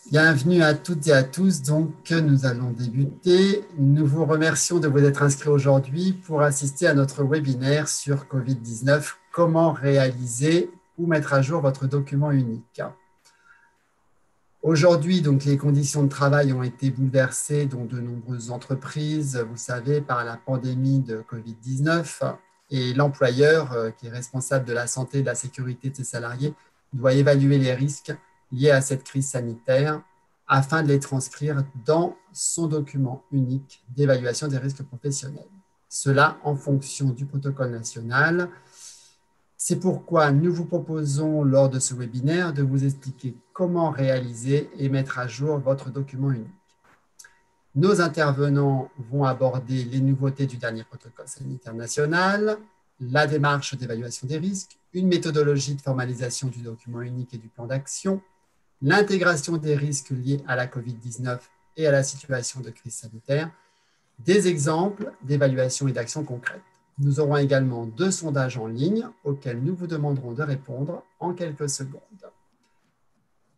Bienvenue à toutes et à tous. Donc, nous allons débuter. Nous vous remercions de vous être inscrits aujourd'hui pour assister à notre webinaire sur Covid-19, comment réaliser ou mettre à jour votre document unique. Aujourd'hui, donc, les conditions de travail ont été bouleversées dans de nombreuses entreprises, vous savez, par la pandémie de Covid-19 et l'employeur, qui est responsable de la santé et de la sécurité de ses salariés, doit évaluer les risques liés à cette crise sanitaire afin de les transcrire dans son document unique d'évaluation des risques professionnels. Cela en fonction du protocole national. C'est pourquoi nous vous proposons lors de ce webinaire de vous expliquer comment réaliser et mettre à jour votre document unique. Nos intervenants vont aborder les nouveautés du dernier protocole sanitaire national, la démarche d'évaluation des risques, une méthodologie de formalisation du document unique et du plan d'action, l'intégration des risques liés à la COVID-19 et à la situation de crise sanitaire, des exemples d'évaluation et d'actions concrètes. Nous aurons également 2 sondages en ligne auxquels nous vous demanderons de répondre en quelques secondes.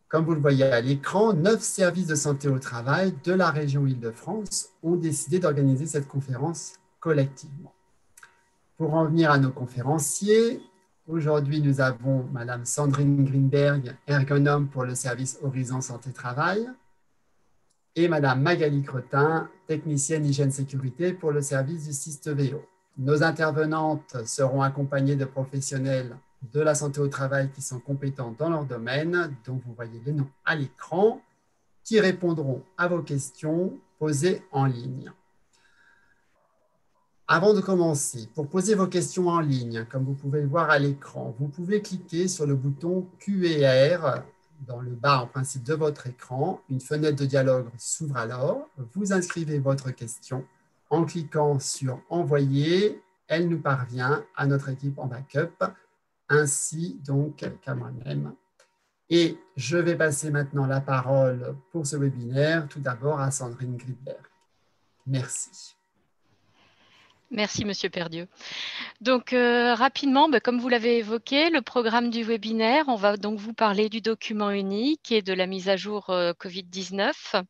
Comme vous le voyez à l'écran, 9 services de santé au travail de la région Île-de-France ont décidé d'organiser cette conférence collectivement. Pour en venir à nos conférenciers, aujourd'hui nous avons Madame Sandrine Greenberg, ergonome pour le service Horizon Santé Travail, et Madame Magali Cretin, technicienne hygiène-sécurité pour le service du SISTE-VO. Nos intervenantes seront accompagnées de professionnels de la santé au travail qui sont compétents dans leur domaine, dont vous voyez les noms à l'écran, qui répondront à vos questions posées en ligne. Avant de commencer, pour poser vos questions en ligne, comme vous pouvez le voir à l'écran, vous pouvez cliquer sur le bouton Q&R dans le bas en principe de votre écran. Une fenêtre de dialogue s'ouvre alors. Vous inscrivez votre question en cliquant sur Envoyer. Elle nous parvient à notre équipe en backup, ainsi donc qu'à moi-même. Et je vais passer maintenant la parole pour ce webinaire, tout d'abord à Sandrine Greenberg. Merci. Merci, Monsieur Perdieu. Donc, rapidement, comme vous l'avez évoqué, le programme du webinaire, on va donc vous parler du document unique et de la mise à jour Covid-19.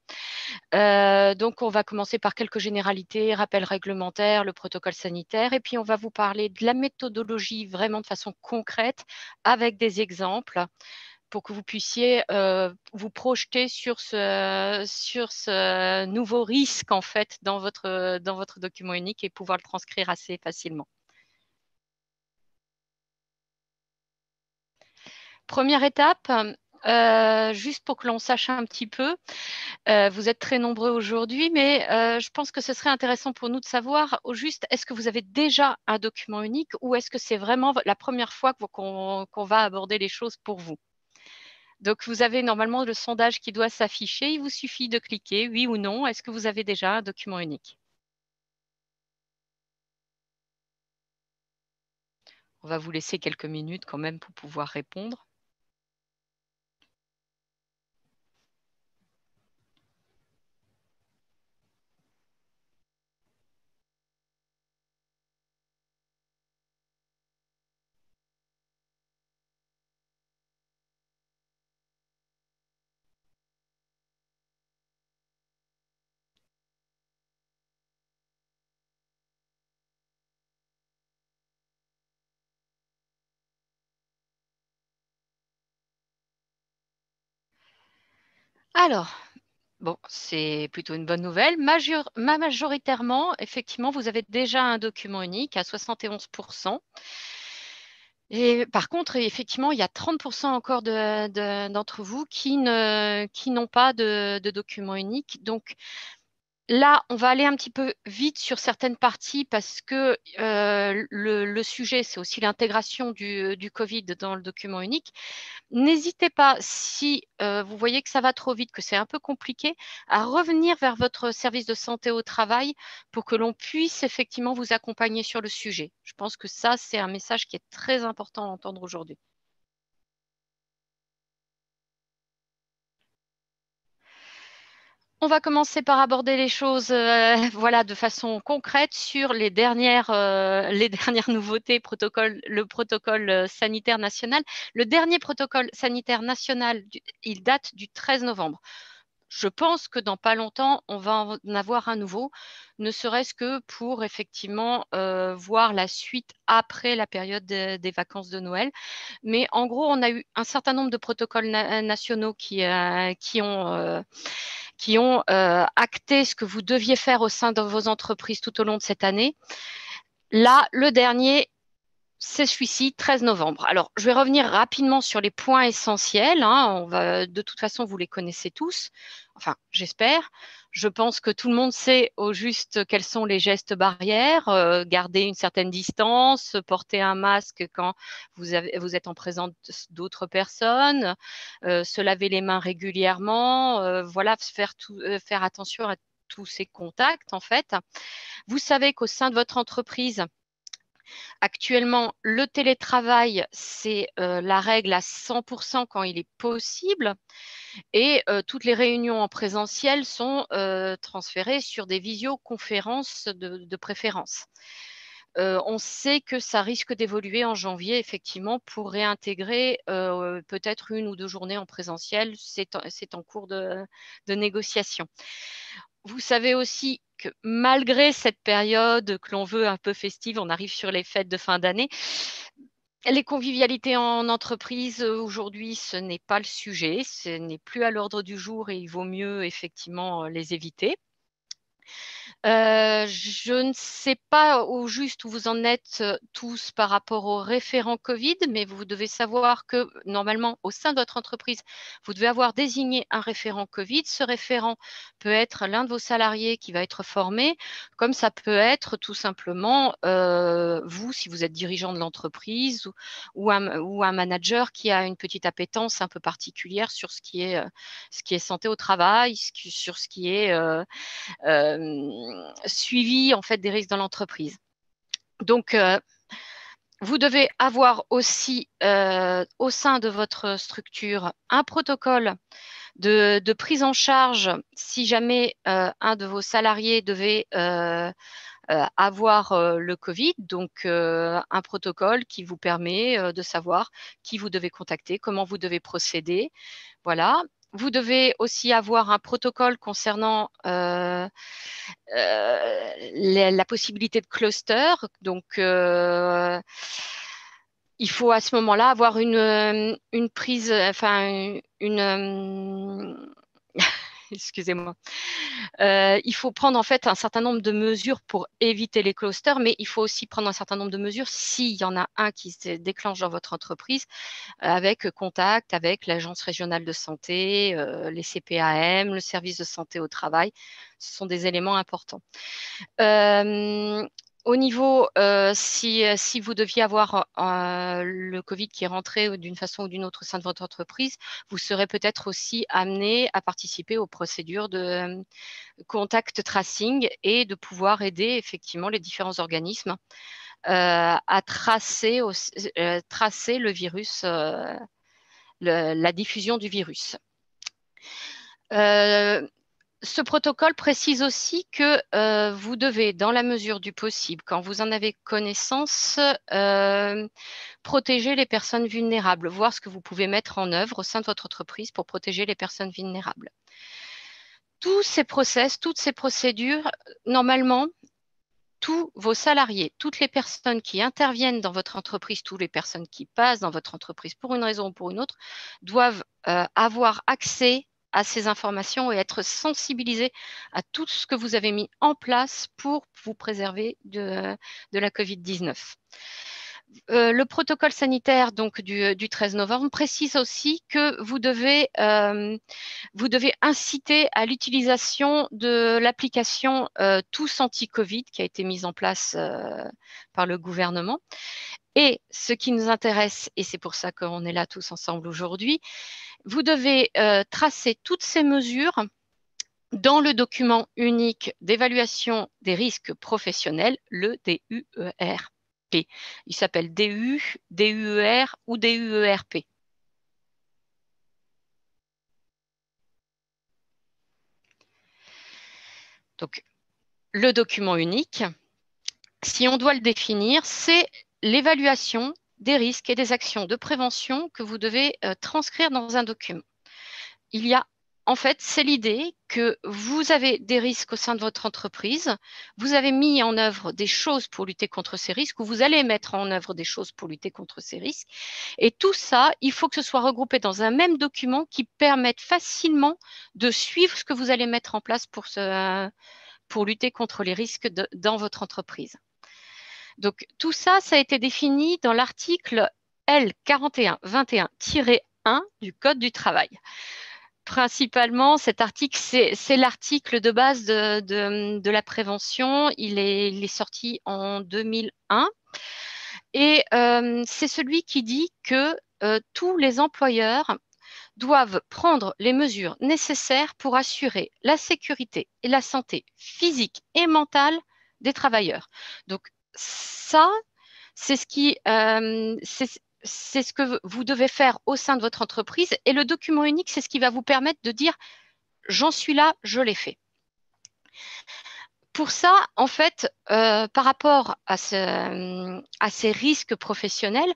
Donc, on va commencer par quelques généralités, rappels réglementaires, le protocole sanitaire, et puis on va vous parler de la méthodologie vraiment de façon concrète avec des exemples pour que vous puissiez vous projeter sur ce nouveau risque en fait dans votre document unique et pouvoir le transcrire assez facilement. Première étape, juste pour que l'on sache un petit peu, vous êtes très nombreux aujourd'hui, mais je pense que ce serait intéressant pour nous de savoir au juste, est-ce que vous avez déjà un document unique ou est-ce que c'est vraiment la première fois qu'on va aborder les choses pour vous? Donc, vous avez normalement le sondage qui doit s'afficher. Il vous suffit de cliquer oui ou non. Est-ce que vous avez déjà un document unique? On va vous laisser quelques minutes quand même pour pouvoir répondre. Alors, bon, c'est plutôt une bonne nouvelle. Majoritairement, effectivement, vous avez déjà un document unique à 71%. Et par contre, effectivement, il y a 30% encore d'entre vous qui n'ont pas de document unique. Donc, là, on va aller un petit peu vite sur certaines parties parce que le sujet, c'est aussi l'intégration du Covid dans le document unique. N'hésitez pas, si vous voyez que ça va trop vite, que c'est un peu compliqué, à revenir vers votre service de santé au travail pour que l'on puisse effectivement vous accompagner sur le sujet. Je pense que ça, c'est un message qui est très important à entendre aujourd'hui. On va commencer par aborder les choses voilà, de façon concrète sur les dernières nouveautés, le protocole sanitaire national. Le dernier protocole sanitaire national, il date du 13 novembre. Je pense que dans pas longtemps, on va en avoir un nouveau, ne serait-ce que pour effectivement voir la suite après la période des vacances de Noël. Mais en gros, on a eu un certain nombre de protocoles nationaux qui ont acté ce que vous deviez faire au sein de vos entreprises tout au long de cette année. Là, le dernier, c'est celui-ci, 13 novembre. Alors, je vais revenir rapidement sur les points essentiels. De toute façon, vous les connaissez tous. Enfin, j'espère. Je pense que tout le monde sait au juste quels sont les gestes barrières. Garder une certaine distance, porter un masque quand vous êtes en présence d'autres personnes, se laver les mains régulièrement. Voilà, faire attention à tous ces contacts, en fait. Vous savez qu'au sein de votre entreprise, actuellement, le télétravail, c'est la règle à 100% quand il est possible et toutes les réunions en présentiel sont transférées sur des visioconférences de préférence. On sait que ça risque d'évoluer en janvier, effectivement, pour réintégrer peut-être 1 ou 2 journées en présentiel. C'est en cours de négociation. Vous savez aussi que malgré cette période que l'on veut un peu festive, on arrive sur les fêtes de fin d'année. Les convivialités en entreprise, aujourd'hui, ce n'est pas le sujet, ce n'est plus à l'ordre du jour et il vaut mieux effectivement les éviter. Je ne sais pas au juste où vous en êtes tous par rapport au référent Covid, mais vous devez savoir que normalement, au sein de votre entreprise, vous devez avoir désigné un référent Covid. Ce référent peut être l'un de vos salariés qui va être formé, comme ça peut être tout simplement vous, si vous êtes dirigeant de l'entreprise ou un manager qui a une petite appétence un peu particulière sur ce qui est santé au travail, sur ce qui est suivi en fait des risques dans l'entreprise. Donc, vous devez avoir aussi au sein de votre structure un protocole de prise en charge si jamais un de vos salariés devait avoir le Covid, donc un protocole qui vous permet de savoir qui vous devez contacter, comment vous devez procéder. Voilà. Vous devez aussi avoir un protocole concernant la possibilité de cluster. Donc, il faut à ce moment-là avoir une prise, enfin excusez-moi. Il faut prendre en fait un certain nombre de mesures pour éviter les clusters, mais il faut aussi prendre un certain nombre de mesures s'il y en a un qui se déclenche dans votre entreprise, avec contact avec l'Agence régionale de santé, les CPAM, le service de santé au travail. Ce sont des éléments importants. Au niveau, si vous deviez avoir le Covid qui est rentré d'une façon ou d'une autre au sein de votre entreprise, vous serez peut-être aussi amené à participer aux procédures de contact tracing et de pouvoir aider effectivement les différents organismes à tracer le virus, la diffusion du virus. Ce protocole précise aussi que vous devez, dans la mesure du possible, quand vous en avez connaissance, protéger les personnes vulnérables, voir ce que vous pouvez mettre en œuvre au sein de votre entreprise pour protéger les personnes vulnérables. Tous ces process, toutes ces procédures, normalement, tous vos salariés, toutes les personnes qui interviennent dans votre entreprise, toutes les personnes qui passent dans votre entreprise pour une raison ou pour une autre, doivent avoir accès à ces informations et être sensibilisés à tout ce que vous avez mis en place pour vous préserver de la COVID-19. Le protocole sanitaire donc, du 13 novembre précise aussi que vous devez inciter à l'utilisation de l'application Tous Anti-Covid qui a été mise en place par le gouvernement. Et ce qui nous intéresse, et c'est pour ça qu'on est là tous ensemble aujourd'hui, vous devez tracer toutes ces mesures dans le document unique d'évaluation des risques professionnels, le DUERP. Il s'appelle DUER ou DUERP. Donc, le document unique, si on doit le définir, c'est l'évaluation des risques et des actions de prévention que vous devez transcrire dans un document. En fait, c'est l'idée que vous avez des risques au sein de votre entreprise, vous avez mis en œuvre des choses pour lutter contre ces risques, ou vous allez mettre en œuvre des choses pour lutter contre ces risques. Et tout ça, il faut que ce soit regroupé dans un même document qui permette facilement de suivre ce que vous allez mettre en place pour lutter contre les risques dans votre entreprise. Donc, tout ça, ça a été défini dans l'article L4121-1 du Code du travail. Principalement, cet article, c'est l'article de base de la prévention. Il est sorti en 2001 et c'est celui qui dit que tous les employeurs doivent prendre les mesures nécessaires pour assurer la sécurité et la santé physique et mentale des travailleurs. Donc ça, c'est ce que vous devez faire au sein de votre entreprise. Et le document unique, c'est ce qui va vous permettre de dire « j'en suis là, je l'ai fait ». Pour ça, en fait, par rapport à ces risques professionnels,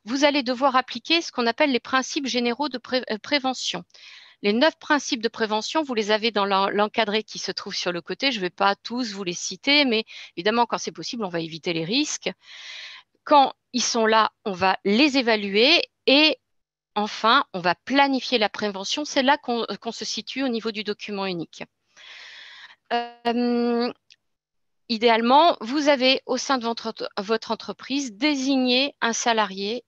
vous allez devoir appliquer ce qu'on appelle les principes généraux de prévention. Les 9 principes de prévention, vous les avez dans l'encadré qui se trouve sur le côté. Je ne vais pas tous vous les citer, mais évidemment, quand c'est possible, on va éviter les risques. Quand ils sont là, on va les évaluer et enfin, on va planifier la prévention. C'est là qu'on se situe au niveau du document unique. Idéalement, vous avez au sein de votre entreprise désigné un salarié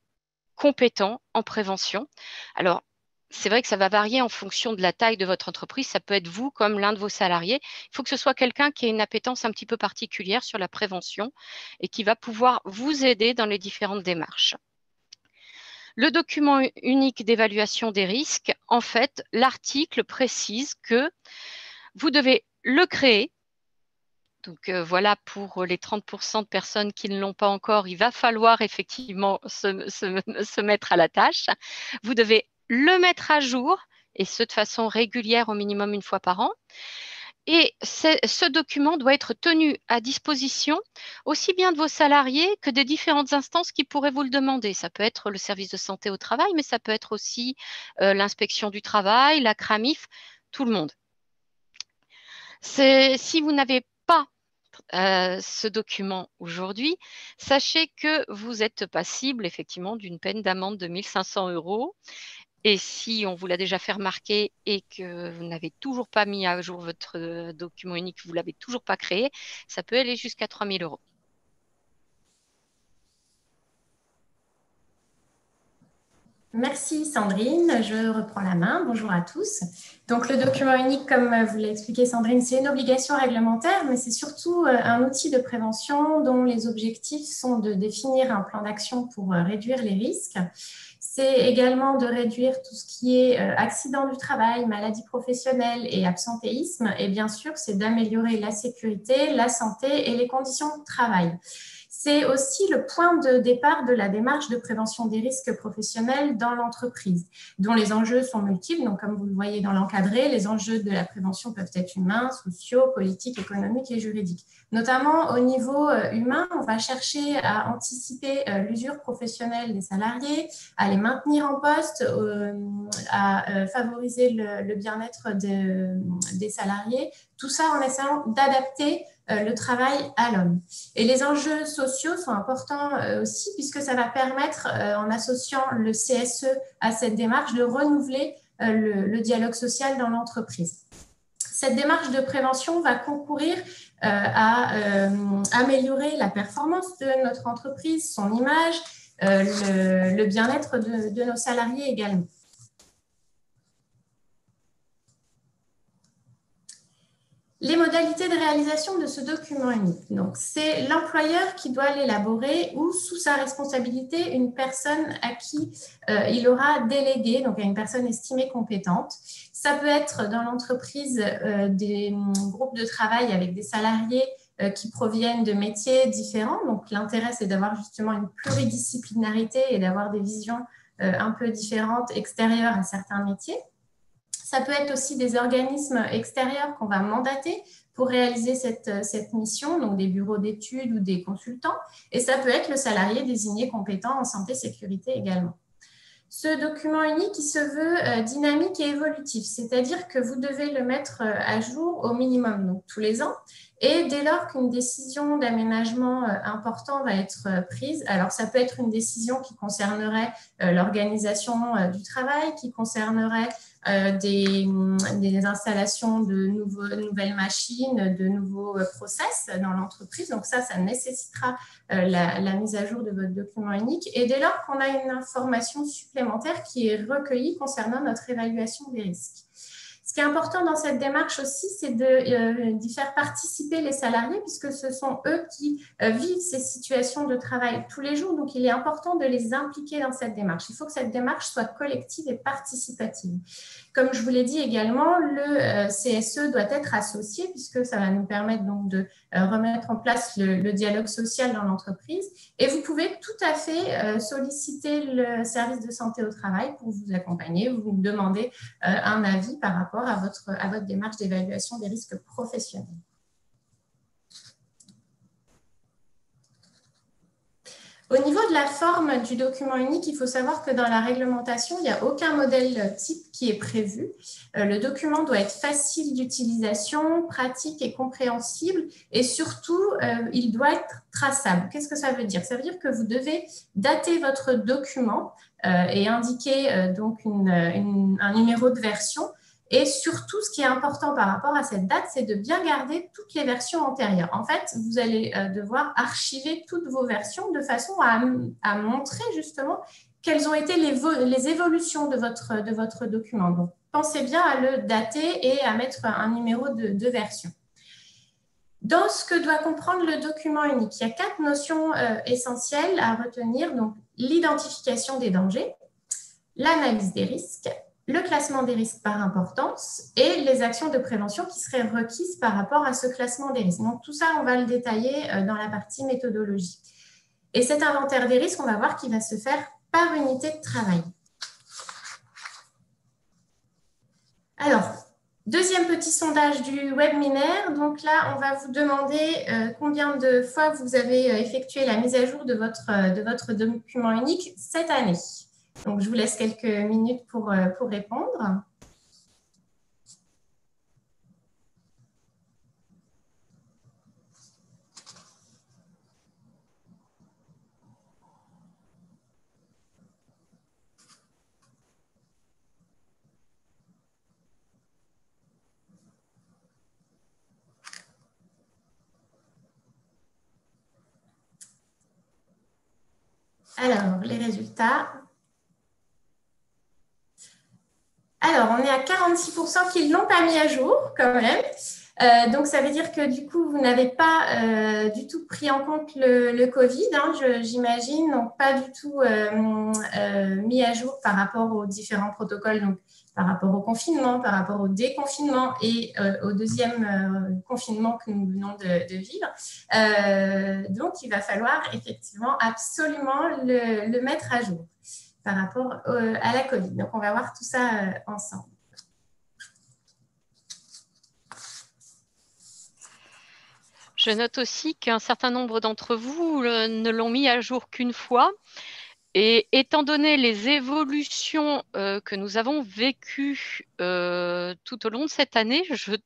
compétent en prévention. Alors, c'est vrai que ça va varier en fonction de la taille de votre entreprise. Ça peut être vous comme l'un de vos salariés. Il faut que ce soit quelqu'un qui ait une appétence un petit peu particulière sur la prévention et qui va pouvoir vous aider dans les différentes démarches. Le document unique d'évaluation des risques, en fait, l'article précise que vous devez le créer. Donc voilà, pour les 30% de personnes qui ne l'ont pas encore, il va falloir effectivement se mettre à la tâche. Vous devez le mettre à jour, et ce de façon régulière, au minimum une fois par an. Et ce document doit être tenu à disposition aussi bien de vos salariés que des différentes instances qui pourraient vous le demander. Ça peut être le service de santé au travail, mais ça peut être aussi l'inspection du travail, la CRAMIF, tout le monde. Si vous n'avez pas ce document aujourd'hui, sachez que vous êtes passible effectivement d'une peine d'amende de 1 500 €. Et si on vous l'a déjà fait remarquer et que vous n'avez toujours pas mis à jour votre document unique, vous ne l'avez toujours pas créé, ça peut aller jusqu'à 3 000 €. Merci Sandrine, je reprends la main. Bonjour à tous. Donc le document unique, comme vous l'a expliqué Sandrine, c'est une obligation réglementaire, mais c'est surtout un outil de prévention dont les objectifs sont de définir un plan d'action pour réduire les risques. C'est également de réduire tout ce qui est accident du travail, maladie professionnelle et absentéisme. Et bien sûr, c'est d'améliorer la sécurité, la santé et les conditions de travail. C'est aussi le point de départ de la démarche de prévention des risques professionnels dans l'entreprise, dont les enjeux sont multiples. Donc, comme vous le voyez dans l'encadré, les enjeux de la prévention peuvent être humains, sociaux, politiques, économiques et juridiques. Notamment au niveau humain, on va chercher à anticiper l'usure professionnelle des salariés, à les maintenir en poste, à favoriser le bien-être des salariés, tout ça en essayant d'adapter le travail à l'homme. Et les enjeux sociaux sont importants aussi, puisque ça va permettre, en associant le CSE à cette démarche, de renouveler le dialogue social dans l'entreprise. Cette démarche de prévention va concourir à améliorer la performance de notre entreprise, son image, le bien-être de nos salariés également. Les modalités de réalisation de ce document unique. Donc, c'est l'employeur qui doit l'élaborer ou, sous sa responsabilité, une personne à qui il aura délégué, donc à une personne estimée compétente. Ça peut être dans l'entreprise des groupes de travail avec des salariés qui proviennent de métiers différents. Donc, l'intérêt, c'est d'avoir justement une pluridisciplinarité et d'avoir des visions un peu différentes extérieures à certains métiers. Ça peut être aussi des organismes extérieurs qu'on va mandater pour réaliser cette mission, donc des bureaux d'études ou des consultants, et ça peut être le salarié désigné compétent en santé-sécurité également. Ce document unique, il se veut dynamique et évolutif, c'est-à-dire que vous devez le mettre à jour au minimum, donc tous les ans. Et dès lors qu'une décision d'aménagement important va être prise, alors ça peut être une décision qui concernerait l'organisation du travail, qui concernerait des installations de nouvelles machines, de nouveaux process dans l'entreprise. Donc ça nécessitera la mise à jour de votre document unique. Et dès lors qu'on a une information supplémentaire qui est recueillie concernant notre évaluation des risques. Ce qui est important dans cette démarche aussi, c'est d'y faire participer les salariés, puisque ce sont eux qui vivent ces situations de travail tous les jours. Donc, il est important de les impliquer dans cette démarche. Il faut que cette démarche soit collective et participative. Comme je vous l'ai dit également, le CSE doit être associé, puisque ça va nous permettre donc de remettre en place le dialogue social dans l'entreprise. Et vous pouvez tout à fait solliciter le service de santé au travail pour vous accompagner, vous demander un avis par rapport à votre démarche d'évaluation des risques professionnels. Au niveau de la forme du document unique, il faut savoir que dans la réglementation, il n'y a aucun modèle type qui est prévu. Le document doit être facile d'utilisation, pratique et compréhensible, et surtout, il doit être traçable. Qu'est-ce que ça veut dire? Ça veut dire que vous devez dater votre document et indiquer donc un numéro de version. Et surtout, ce qui est important par rapport à cette date, c'est de bien garder toutes les versions antérieures. En fait, vous allez devoir archiver toutes vos versions de façon à montrer justement quelles ont été les évolutions de votre document. Donc, pensez bien à le dater et à mettre un numéro de version. Dans ce que doit comprendre le document unique, il y a 4 notions essentielles à retenir. Donc, l'identification des dangers, l'analyse des risques, le classement des risques par importance et les actions de prévention qui seraient requises par rapport à ce classement des risques. Donc, tout ça, on va le détailler dans la partie méthodologie. Et cet inventaire des risques, on va voir qu'il va se faire par unité de travail. Alors, deuxième petit sondage du webinaire. Donc là, on va vous demander combien de fois vous avez effectué la mise à jour de votre document unique cette année. Donc, je vous laisse quelques minutes pour répondre. Alors, les résultats. Alors, on est à 46% qui ne l'ont pas mis à jour quand même. Donc, ça veut dire que du coup, vous n'avez pas du tout pris en compte le Covid, hein, j'imagine, donc pas du tout mis à jour par rapport aux différents protocoles, donc par rapport au confinement, par rapport au déconfinement et au deuxième confinement que nous venons de vivre. Donc, il va falloir effectivement absolument le mettre à jour par rapport à la Covid. Donc, on va voir tout ça ensemble. Je note aussi qu'un certain nombre d'entre vous ne l'ont mis à jour qu'une fois. Et étant donné les évolutions que nous avons vécues tout au long de cette année, je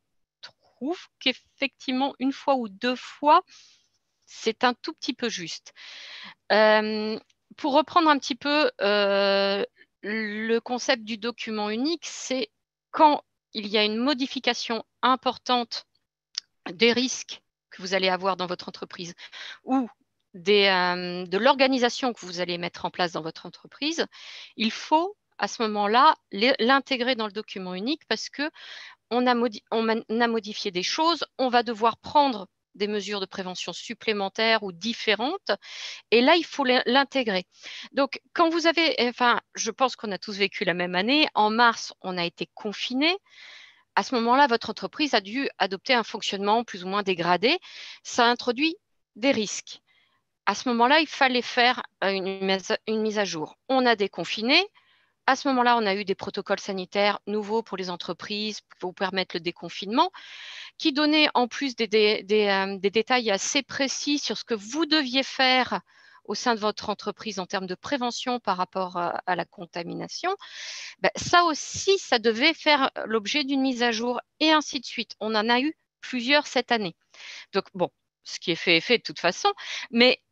trouve qu'effectivement, une fois ou 2 fois, c'est un tout petit peu juste. Pour reprendre un petit peu le concept du document unique, c'est quand il y a une modification importante des risques que vous allez avoir dans votre entreprise ou de l'organisation que vous allez mettre en place dans votre entreprise, il faut à ce moment-là l'intégrer dans le document unique parce qu'on a modifié des choses, on va devoir prendre des mesures de prévention supplémentaires ou différentes. Et là, il faut l'intégrer. Donc, quand vous avez, enfin, je pense qu'on a tous vécu la même année. En mars, on a été confinés. À ce moment-là, votre entreprise a dû adopter un fonctionnement plus ou moins dégradé. Ça introduit des risques. À ce moment-là, il fallait faire une mise à jour. On a déconfiné. à ce moment-là, on a eu des protocoles sanitaires nouveaux pour les entreprises pour permettre le déconfinement, qui donnaient en plus des détails assez précis sur ce que vous deviez faire au sein de votre entreprise en termes de prévention par rapport à la contamination. Ben, ça aussi, ça devait faire l'objet d'une mise à jour et ainsi de suite. On en a eu plusieurs cette année. Donc, bon, ce qui est fait est fait de toute façon, mais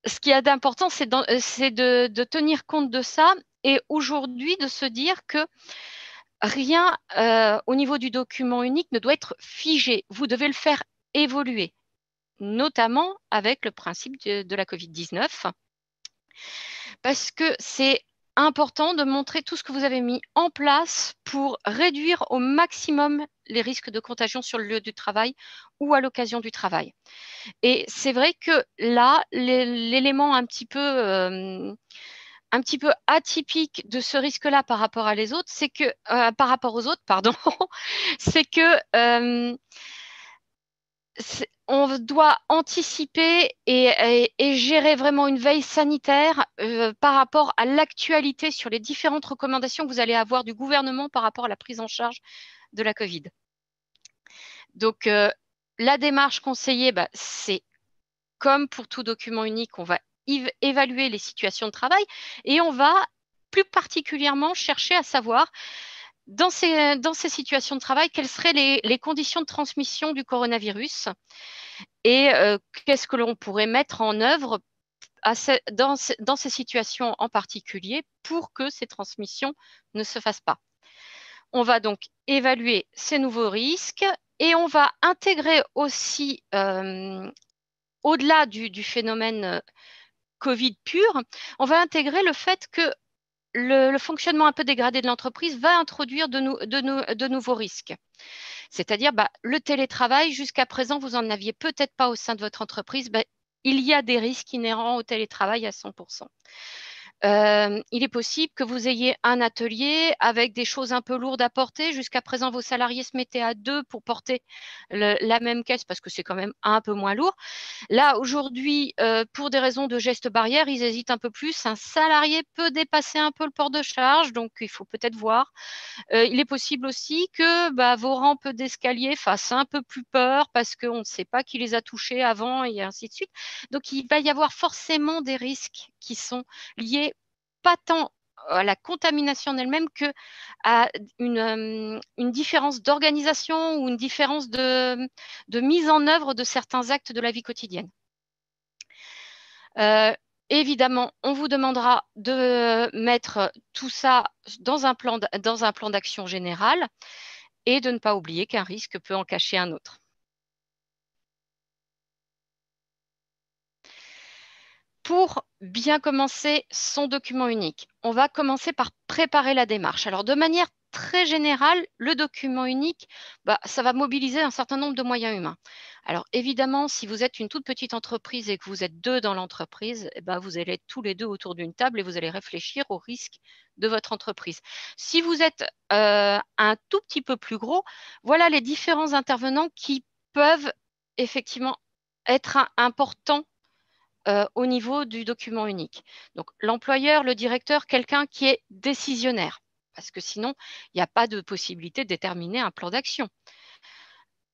ce qui est d'important, c'est de tenir compte de ça et aujourd'hui de se dire que rien au niveau du document unique ne doit être figé. Vous devez le faire évoluer, notamment avec le principe de la Covid-19, parce que c'est important de montrer tout ce que vous avez mis en place pour réduire au maximum les risques de contagion sur le lieu du travail ou à l'occasion du travail. Et c'est vrai que là, l'élément un petit peu atypique de ce risque-là par rapport à les autres, c'est que par rapport aux autres, pardon, c'est que on doit anticiper et gérer vraiment une veille sanitaire par rapport à l'actualité sur les différentes recommandations que vous allez avoir du gouvernement par rapport à la prise en charge de la Covid. Donc, la démarche conseillée, bah, c'est comme pour tout document unique, on va évaluer les situations de travail et on va plus particulièrement chercher à savoir dans ces situations de travail, quelles seraient les conditions de transmission du coronavirus et qu'est-ce que l'on pourrait mettre en œuvre dans ces situations en particulier pour que ces transmissions ne se fassent pas. On va donc évaluer ces nouveaux risques et on va intégrer aussi, au-delà du phénomène Covid pur, on va intégrer le fait que le fonctionnement un peu dégradé de l'entreprise va introduire de nouveaux risques. C'est-à-dire, le télétravail, jusqu'à présent, vous n'en aviez peut-être pas au sein de votre entreprise. Il y a des risques inhérents au télétravail à 100%. Il est possible que vous ayez un atelier avec des choses un peu lourdes à porter. Jusqu'à présent, vos salariés se mettaient à 2 pour porter la même caisse parce que c'est quand même un peu moins lourd. Là, aujourd'hui, pour des raisons de gestes barrières, ils hésitent un peu plus. Un salarié peut dépasser un peu le port de charge, donc il faut peut-être voir. Il est possible aussi que vos rampes d'escalier fassent un peu plus peur parce qu'on ne sait pas qui les a touchés avant et ainsi de suite. Donc, il va y avoir forcément des risques qui sont liés pas tant à la contamination en elle-même que à une différence d'organisation ou une différence de mise en œuvre de certains actes de la vie quotidienne. Évidemment, on vous demandera de mettre tout ça dans un plan d'action général et de ne pas oublier qu'un risque peut en cacher un autre. Pour bien commencer son document unique, on va commencer par préparer la démarche. Alors, de manière très générale, le document unique, ça va mobiliser un certain nombre de moyens humains. Alors, évidemment, si vous êtes une toute petite entreprise et que vous êtes 2 dans l'entreprise, vous allez être tous les 2 autour d'une table et vous allez réfléchir aux risques de votre entreprise. Si vous êtes un tout petit peu plus gros, voilà les différents intervenants qui peuvent effectivement être importants au niveau du document unique. Donc, l'employeur, le directeur, quelqu'un qui est décisionnaire, parce que sinon, il n'y a pas de possibilité de déterminer un plan d'action.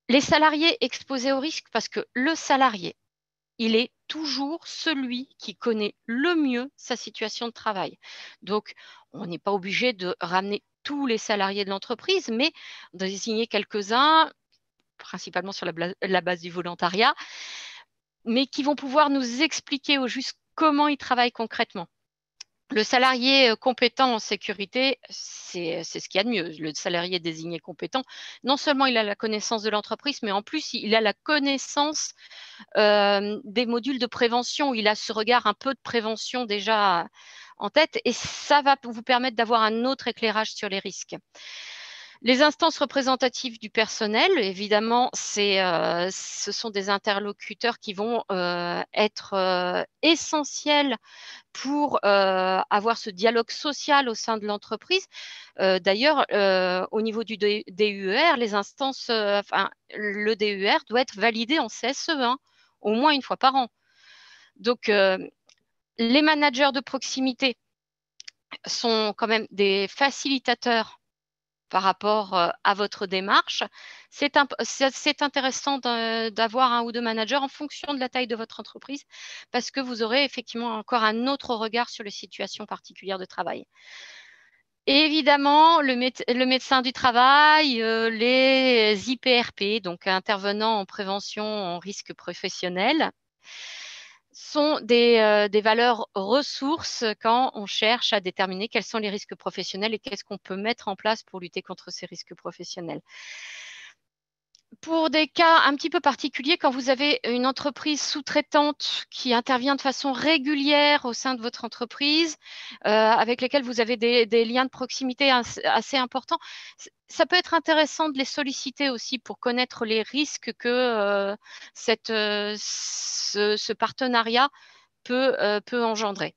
Les salariés exposés au risque, parce que le salarié, il est toujours celui qui connaît le mieux sa situation de travail. Donc, on n'est pas obligé de ramener tous les salariés de l'entreprise, mais de désigner quelques-uns, principalement sur la base du volontariat, mais qui vont pouvoir nous expliquer au juste comment ils travaillent concrètement. Le salarié compétent en sécurité, c'est ce qu'il y a de mieux. Le salarié désigné compétent, non seulement il a la connaissance de l'entreprise, mais en plus, il a la connaissance des modules de prévention. Il a ce regard un peu de prévention déjà en tête et ça va vous permettre d'avoir un autre éclairage sur les risques. Les instances représentatives du personnel, évidemment, ce sont des interlocuteurs qui vont être essentiels pour avoir ce dialogue social au sein de l'entreprise. D'ailleurs, au niveau du DUER, les instances, le DUER doit être validé en CSE1, au moins une fois par an. Donc, les managers de proximité sont quand même des facilitateurs par rapport à votre démarche. C'est intéressant d'avoir un ou deux managers en fonction de la taille de votre entreprise parce que vous aurez effectivement encore un autre regard sur les situations particulières de travail. Évidemment, le médecin du travail, les IPRP, donc intervenants en prévention en risque professionnel, sont des valeurs ressources quand on cherche à déterminer quels sont les risques professionnels et qu'est-ce qu'on peut mettre en place pour lutter contre ces risques professionnels. Pour des cas un petit peu particuliers, quand vous avez une entreprise sous-traitante qui intervient de façon régulière au sein de votre entreprise, avec lesquelles vous avez des liens de proximité assez importants, ça peut être intéressant de les solliciter aussi pour connaître les risques que ce partenariat peut engendrer.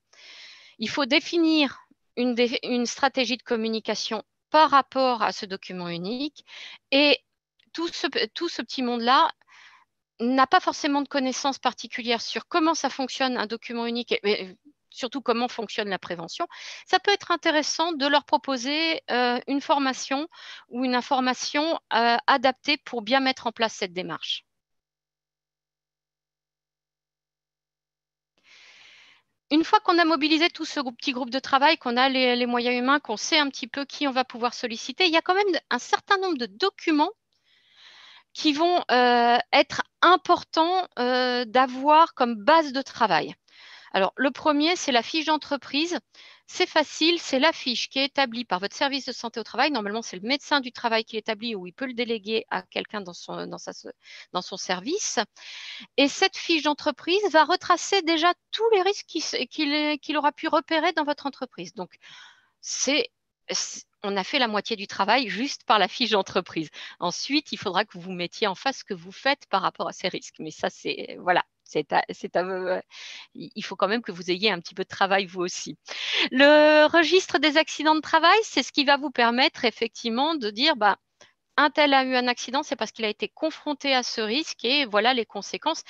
Il faut définir une stratégie de communication par rapport à ce document unique et tout ce petit monde-là n'a pas forcément de connaissances particulières sur comment ça fonctionne un document unique et surtout comment fonctionne la prévention. Ça peut être intéressant de leur proposer une formation ou une information adaptée pour bien mettre en place cette démarche. Une fois qu'on a mobilisé tout ce petit groupe de travail, qu'on a les moyens humains, qu'on sait un petit peu qui on va pouvoir solliciter, il y a quand même un certain nombre de documents qui vont être importants d'avoir comme base de travail. Alors, le premier, c'est la fiche d'entreprise. C'est facile, c'est la fiche qui est établie par votre service de santé au travail. Normalement, c'est le médecin du travail qui l'établit ou il peut le déléguer à quelqu'un dans son service. Et cette fiche d'entreprise va retracer déjà tous les risques qu'il aura pu repérer dans votre entreprise. Donc, on a fait la moitié du travail juste par la fiche d'entreprise. Ensuite, il faudra que vous mettiez en face ce que vous faites par rapport à ces risques. Mais ça, voilà, il faut quand même que vous ayez un petit peu de travail vous aussi. Le registre des accidents de travail, c'est ce qui va vous permettre effectivement de dire, un tel a eu un accident, c'est parce qu'il a été confronté à ce risque et voilà les conséquences.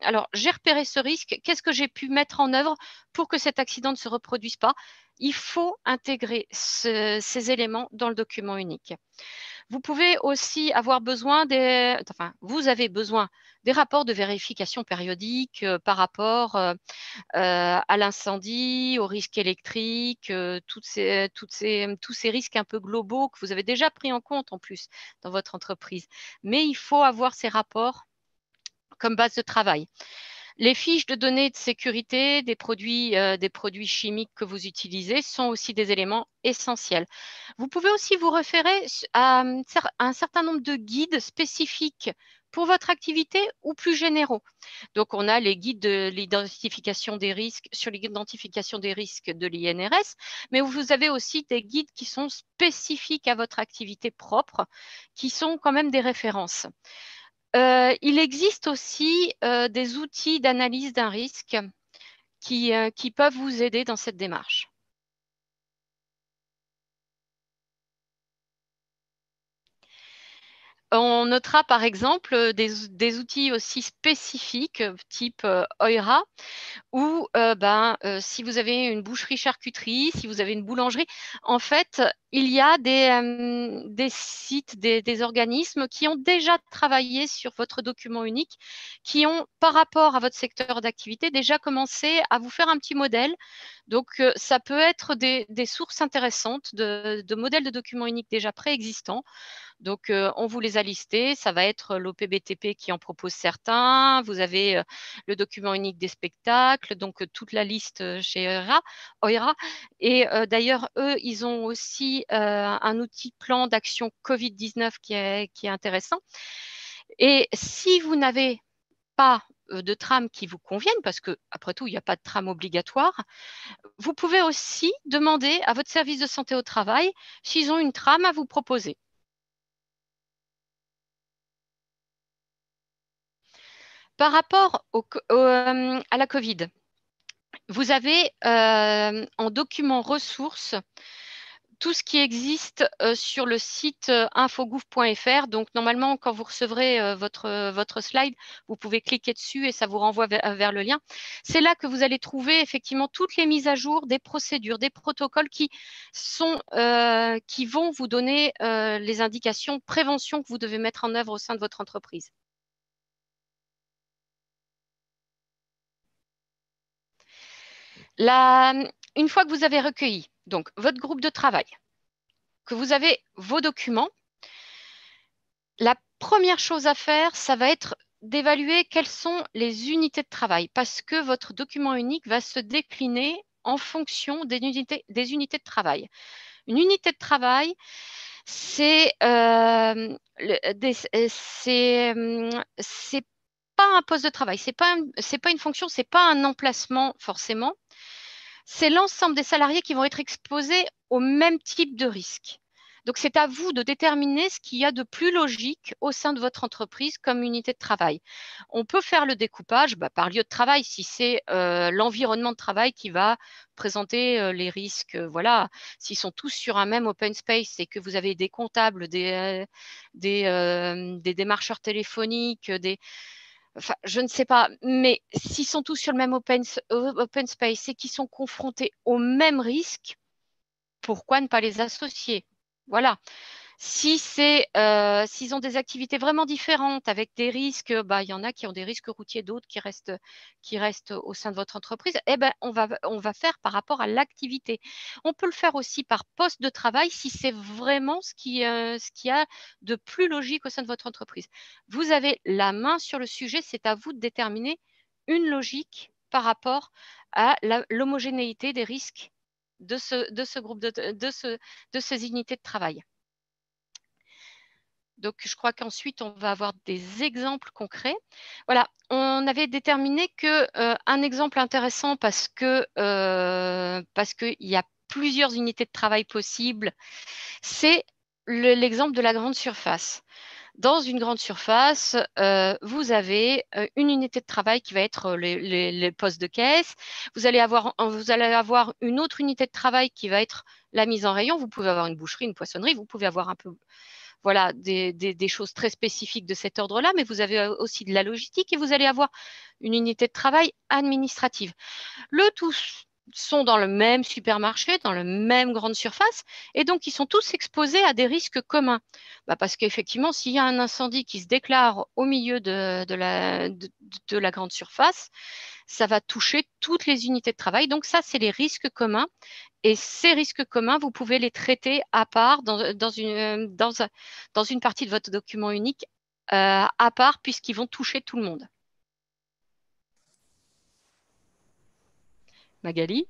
Alors, j'ai repéré ce risque, qu'est-ce que j'ai pu mettre en œuvre pour que cet accident ne se reproduise pas? Il faut intégrer ces éléments dans le document unique. Vous pouvez aussi avoir besoin vous avez besoin des rapports de vérification périodique par rapport à l'incendie, au risque électrique, tous ces risques un peu globaux que vous avez déjà pris en compte en plus dans votre entreprise. Mais il faut avoir ces rapports comme base de travail. Les fiches de données de sécurité des produits chimiques que vous utilisez sont aussi des éléments essentiels. Vous pouvez aussi vous référer à un certain nombre de guides spécifiques pour votre activité ou plus généraux. Donc, on a les guides de l'identification des risques sur l'identification des risques de l'INRS, mais vous avez aussi des guides qui sont spécifiques à votre activité propre, qui sont quand même des références. Il existe aussi des outils d'analyse d'un risque qui peuvent vous aider dans cette démarche. On notera par exemple des outils aussi spécifiques type OIRA ou si vous avez une boucherie-charcuterie, si vous avez une boulangerie, en fait, il y a des sites, des organismes qui ont déjà travaillé sur votre document unique, qui ont, par rapport à votre secteur d'activité, déjà commencé à vous faire un petit modèle. Donc, ça peut être des sources intéressantes de modèles de documents uniques déjà préexistants. Donc, on vous les a listés. Ça va être l'OPBTP qui en propose certains. Vous avez le document unique des spectacles, donc toute la liste chez OIRA. Et d'ailleurs, eux, ils ont aussi un outil plan d'action Covid-19 qui est intéressant. Et si vous n'avez pas de tram qui vous convienne, parce que après tout, il n'y a pas de tram obligatoire, vous pouvez aussi demander à votre service de santé au travail s'ils ont une tram à vous proposer. Par rapport à la Covid, vous avez en document ressources tout ce qui existe sur le site infogouv.fr. Donc, normalement, quand vous recevrez votre slide, vous pouvez cliquer dessus et ça vous renvoie vers le lien. C'est là que vous allez trouver effectivement toutes les mises à jour des procédures, des protocoles qui vont vous donner les indications prévention que vous devez mettre en œuvre au sein de votre entreprise. Une fois que vous avez recueilli donc, votre groupe de travail, que vous avez vos documents, la première chose à faire, ça va être d'évaluer quelles sont les unités de travail parce que votre document unique va se décliner en fonction des unités de travail. Une unité de travail, c'est pas un poste de travail, c'est pas une fonction, c'est pas un emplacement forcément. C'est l'ensemble des salariés qui vont être exposés au même type de risque. Donc, c'est à vous de déterminer ce qu'il y a de plus logique au sein de votre entreprise comme unité de travail. On peut faire le découpage par lieu de travail si c'est l'environnement de travail qui va présenter les risques. Voilà, s'ils sont tous sur un même open space et que vous avez des comptables, des démarcheurs téléphoniques, Enfin, je ne sais pas, mais s'ils sont tous sur le même open space et qu'ils sont confrontés au même risque, pourquoi ne pas les associer? Voilà. S'ils ont des activités vraiment différentes avec des risques, il y en a qui ont des risques routiers, d'autres qui restent au sein de votre entreprise, eh ben, on va faire par rapport à l'activité. On peut le faire aussi par poste de travail si c'est vraiment ce qui a de plus logique au sein de votre entreprise. Vous avez la main sur le sujet, c'est à vous de déterminer une logique par rapport à l'homogénéité des risques de ce groupe de ces unités de travail. Donc, je crois qu'ensuite, on va avoir des exemples concrets. Voilà, on avait déterminé qu'un exemple intéressant parce qu'il y a plusieurs unités de travail possibles, c'est l'exemple de la grande surface. Dans une grande surface, vous avez une unité de travail qui va être les postes de caisse. Vous allez avoir une autre unité de travail qui va être la mise en rayon. Vous pouvez avoir une boucherie, une poissonnerie. Vous pouvez avoir un peu des choses très spécifiques de cet ordre-là, mais vous avez aussi de la logistique et vous allez avoir une unité de travail administrative. Le tout sont dans le même supermarché, dans la même grande surface, et donc ils sont tous exposés à des risques communs. Parce qu'effectivement, s'il y a un incendie qui se déclare au milieu de la grande surface, ça va toucher toutes les unités de travail. Donc ça, c'est les risques communs. Et ces risques communs, vous pouvez les traiter à part dans une partie de votre document unique à part, puisqu'ils vont toucher tout le monde. Magali?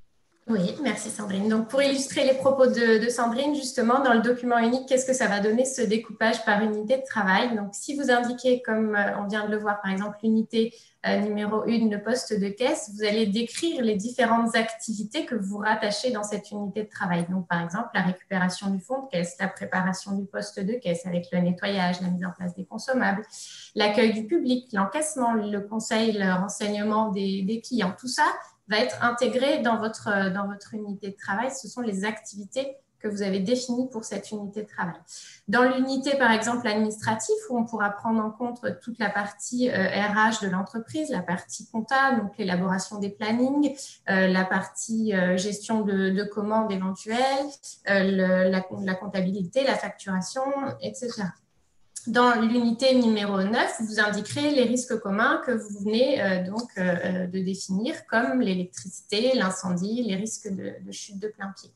Oui, merci Sandrine. Donc, pour illustrer les propos de Sandrine, justement, dans le document unique, qu'est-ce que ça va donner ce découpage par unité de travail? Donc, si vous indiquez, comme on vient de le voir, par exemple, l'unité numéro 1, le poste de caisse, vous allez décrire les différentes activités que vous rattachez dans cette unité de travail. Donc, par exemple, la récupération du fonds de caisse, la préparation du poste de caisse avec le nettoyage, la mise en place des consommables, l'accueil du public, l'encaissement, le conseil, le renseignement des clients, tout ça va être intégré dans votre unité de travail. Ce sont les activités que vous avez définies pour cette unité de travail. Dans l'unité, par exemple, administrative, où on pourra prendre en compte toute la partie RH de l'entreprise, la partie compta, donc l'élaboration des plannings, la partie gestion de commandes éventuelles, la comptabilité, la facturation, etc. Dans l'unité numéro 9, vous indiquerez les risques communs que vous venez de définir, comme l'électricité, l'incendie, les risques de chute de plein pied.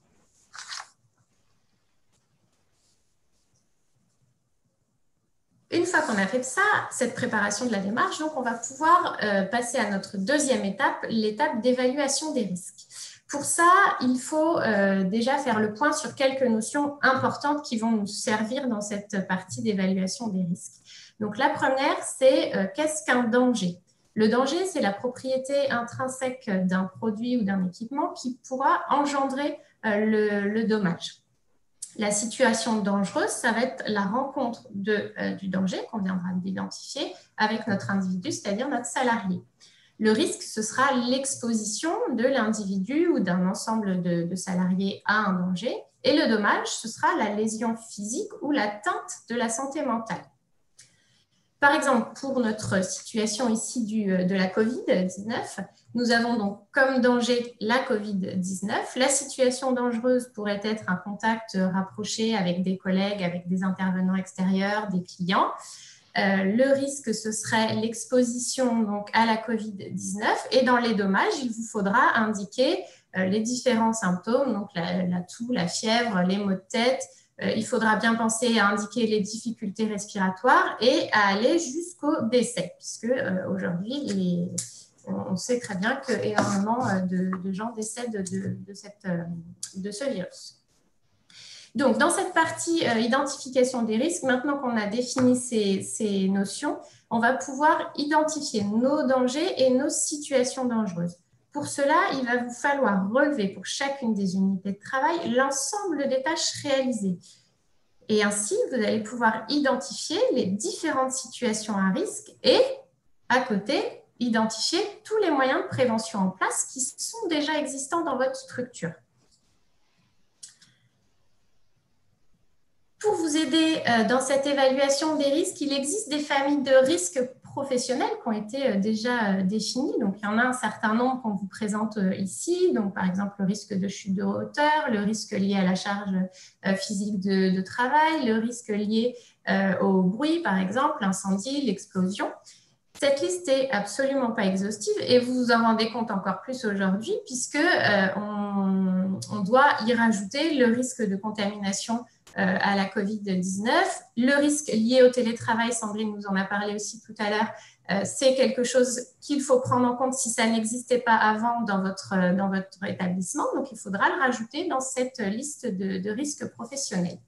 Une fois qu'on a fait ça, cette préparation de la démarche, donc on va pouvoir passer à notre deuxième étape, l'étape d'évaluation des risques. Pour ça, il faut déjà faire le point sur quelques notions importantes qui vont nous servir dans cette partie d'évaluation des risques. Donc, la première, c'est qu'est-ce qu'un danger? Le danger, c'est la propriété intrinsèque d'un produit ou d'un équipement qui pourra engendrer le dommage. La situation dangereuse, ça va être la rencontre du danger qu'on viendra d'identifier avec notre individu, c'est-à-dire notre salarié. Le risque, ce sera l'exposition de l'individu ou d'un ensemble de salariés à un danger. Et le dommage, ce sera la lésion physique ou l'atteinte de la santé mentale. Par exemple, pour notre situation ici de la COVID-19, nous avons donc comme danger la COVID-19. La situation dangereuse pourrait être un contact rapproché avec des collègues, avec des intervenants extérieurs, des clients. Le risque, ce serait l'exposition donc, à la COVID-19. Et dans les dommages, il vous faudra indiquer les différents symptômes, donc la toux, la fièvre, les maux de tête. Il faudra bien penser à indiquer les difficultés respiratoires et à aller jusqu'au décès, puisque aujourd'hui, on sait très bien qu'énormément de gens décèdent de ce virus. Donc, dans cette partie identification des risques, maintenant qu'on a défini ces notions, on va pouvoir identifier nos dangers et nos situations dangereuses. Pour cela, il va vous falloir relever pour chacune des unités de travail l'ensemble des tâches réalisées. Et ainsi, vous allez pouvoir identifier les différentes situations à risque et, à côté, identifier tous les moyens de prévention en place qui sont déjà existants dans votre structure. Pour vous aider dans cette évaluation des risques, il existe des familles de risques professionnels qui ont été déjà définies. Donc, il y en a un certain nombre qu'on vous présente ici. Donc, par exemple, le risque de chute de hauteur, le risque lié à la charge physique de travail, le risque lié au bruit, par exemple, l'incendie, l'explosion. Cette liste n'est absolument pas exhaustive et vous vous en rendez compte encore plus aujourd'hui puisque on doit y rajouter le risque de contamination à la COVID-19. Le risque lié au télétravail, Sandrine nous en a parlé aussi tout à l'heure, c'est quelque chose qu'il faut prendre en compte si ça n'existait pas avant dans votre établissement. Donc, il faudra le rajouter dans cette liste de risques professionnels.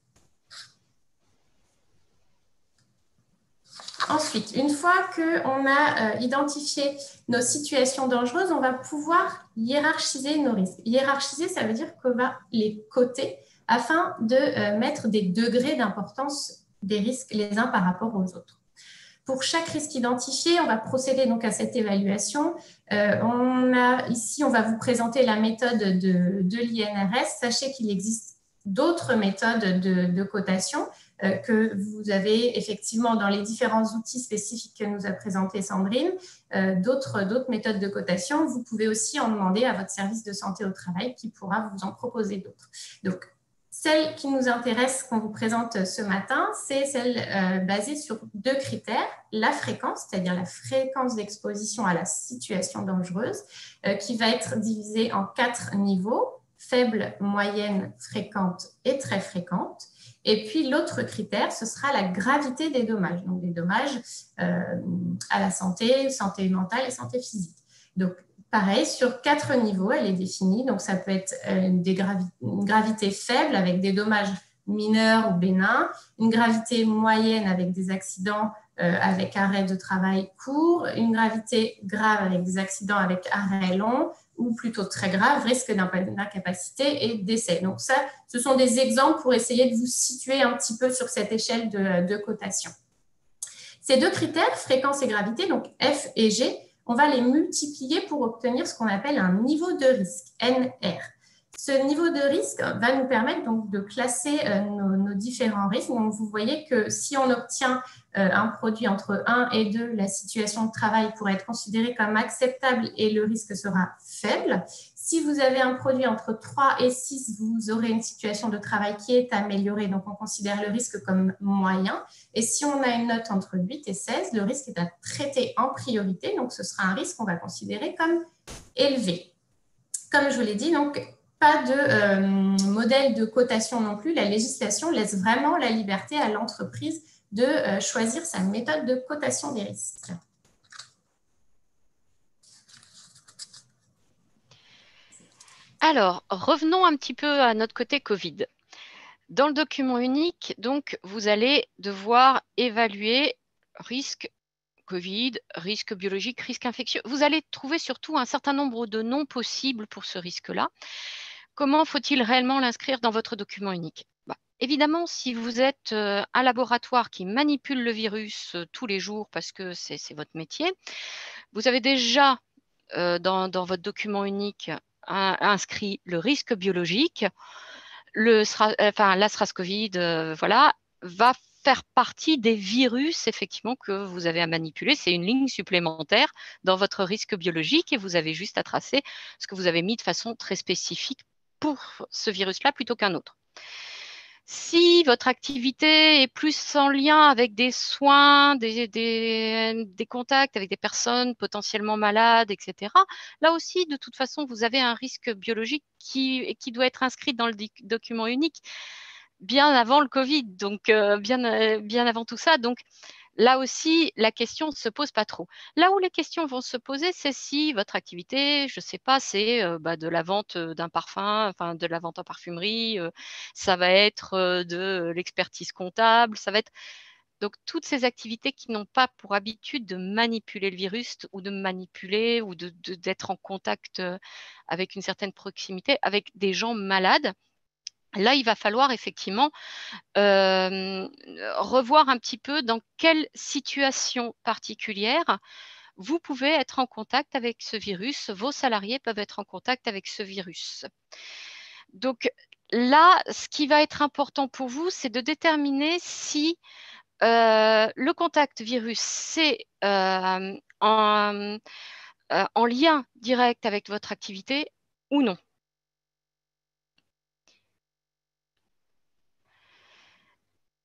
Ensuite, une fois qu'on a identifié nos situations dangereuses, on va pouvoir hiérarchiser nos risques. Hiérarchiser, ça veut dire qu'on va les coter afin de mettre des degrés d'importance des risques les uns par rapport aux autres. Pour chaque risque identifié, on va procéder donc à cette évaluation. Ici, on va vous présenter la méthode de l'INRS. Sachez qu'il existe d'autres méthodes de cotation que vous avez effectivement dans les différents outils spécifiques que nous a présenté Sandrine, d'autres méthodes de cotation. Vous pouvez aussi en demander à votre service de santé au travail qui pourra vous en proposer d'autres. Donc, celle qui nous intéresse, qu'on vous présente ce matin, c'est celle basée sur deux critères. La fréquence, c'est-à-dire la fréquence d'exposition à la situation dangereuse, qui va être divisée en 4 niveaux, faible, moyenne, fréquente et très fréquente. Et puis, l'autre critère, ce sera la gravité des dommages, donc des dommages à la santé mentale et santé physique. Donc, pareil, sur 4 niveaux, elle est définie. Donc, ça peut être une gravité faible avec des dommages mineurs ou bénins, une gravité moyenne avec des accidents avec arrêt de travail court, une gravité grave avec des accidents avec arrêt long, ou plutôt très grave, risque d'incapacité et décès. Donc ça, ce sont des exemples pour essayer de vous situer un petit peu sur cette échelle de cotation. Ces deux critères, fréquence et gravité, donc F et G, on va les multiplier pour obtenir ce qu'on appelle un niveau de risque, NR. Ce niveau de risque va nous permettre donc de classer nos différents risques. Donc, vous voyez que si on obtient un produit entre 1 et 2, la situation de travail pourrait être considérée comme acceptable et le risque sera faible. Si vous avez un produit entre 3 et 6, vous aurez une situation de travail qui est améliorée, donc on considère le risque comme moyen. Et si on a une note entre 8 et 16, le risque est à traiter en priorité, donc ce sera un risque qu'on va considérer comme élevé. Comme je vous l'ai dit, donc, pas de modèle de cotation non plus. La législation laisse vraiment la liberté à l'entreprise de choisir sa méthode de cotation des risques. Alors, revenons un petit peu à notre côté Covid. Dans le document unique, donc, vous allez devoir évaluer risque Covid, risque biologique, risque infectieux. Vous allez trouver surtout un certain nombre de noms possibles pour ce risque-là. Comment faut-il réellement l'inscrire dans votre document unique? Évidemment, si vous êtes un laboratoire qui manipule le virus tous les jours parce que c'est votre métier, vous avez déjà dans votre document unique inscrit le risque biologique, la SRAS-Covid, voilà, va faire partie des virus, effectivement, que vous avez à manipuler. C'est une ligne supplémentaire dans votre risque biologique et vous avez juste à tracer ce que vous avez mis de façon très spécifique pour ce virus-là plutôt qu'un autre. Si votre activité est plus en lien avec des soins, des contacts avec des personnes potentiellement malades, etc., là aussi, de toute façon, vous avez un risque biologique qui doit être inscrit dans le document unique bien avant le Covid, donc bien avant tout ça. Donc, là aussi, la question ne se pose pas trop. Là où les questions vont se poser, c'est si votre activité, je ne sais pas, c'est de la vente d'un parfum, enfin de la vente en parfumerie, ça va être de l'expertise comptable, ça va être donc toutes ces activités qui n'ont pas pour habitude de manipuler le virus ou de manipuler ou d'être en contact avec une certaine proximité avec des gens malades. Là, il va falloir effectivement revoir un petit peu dans quelle situation particulière vous pouvez être en contact avec ce virus, vos salariés peuvent être en contact avec ce virus. Donc là, ce qui va être important pour vous, c'est de déterminer si le contact virus, c'est en lien direct avec votre activité ou non.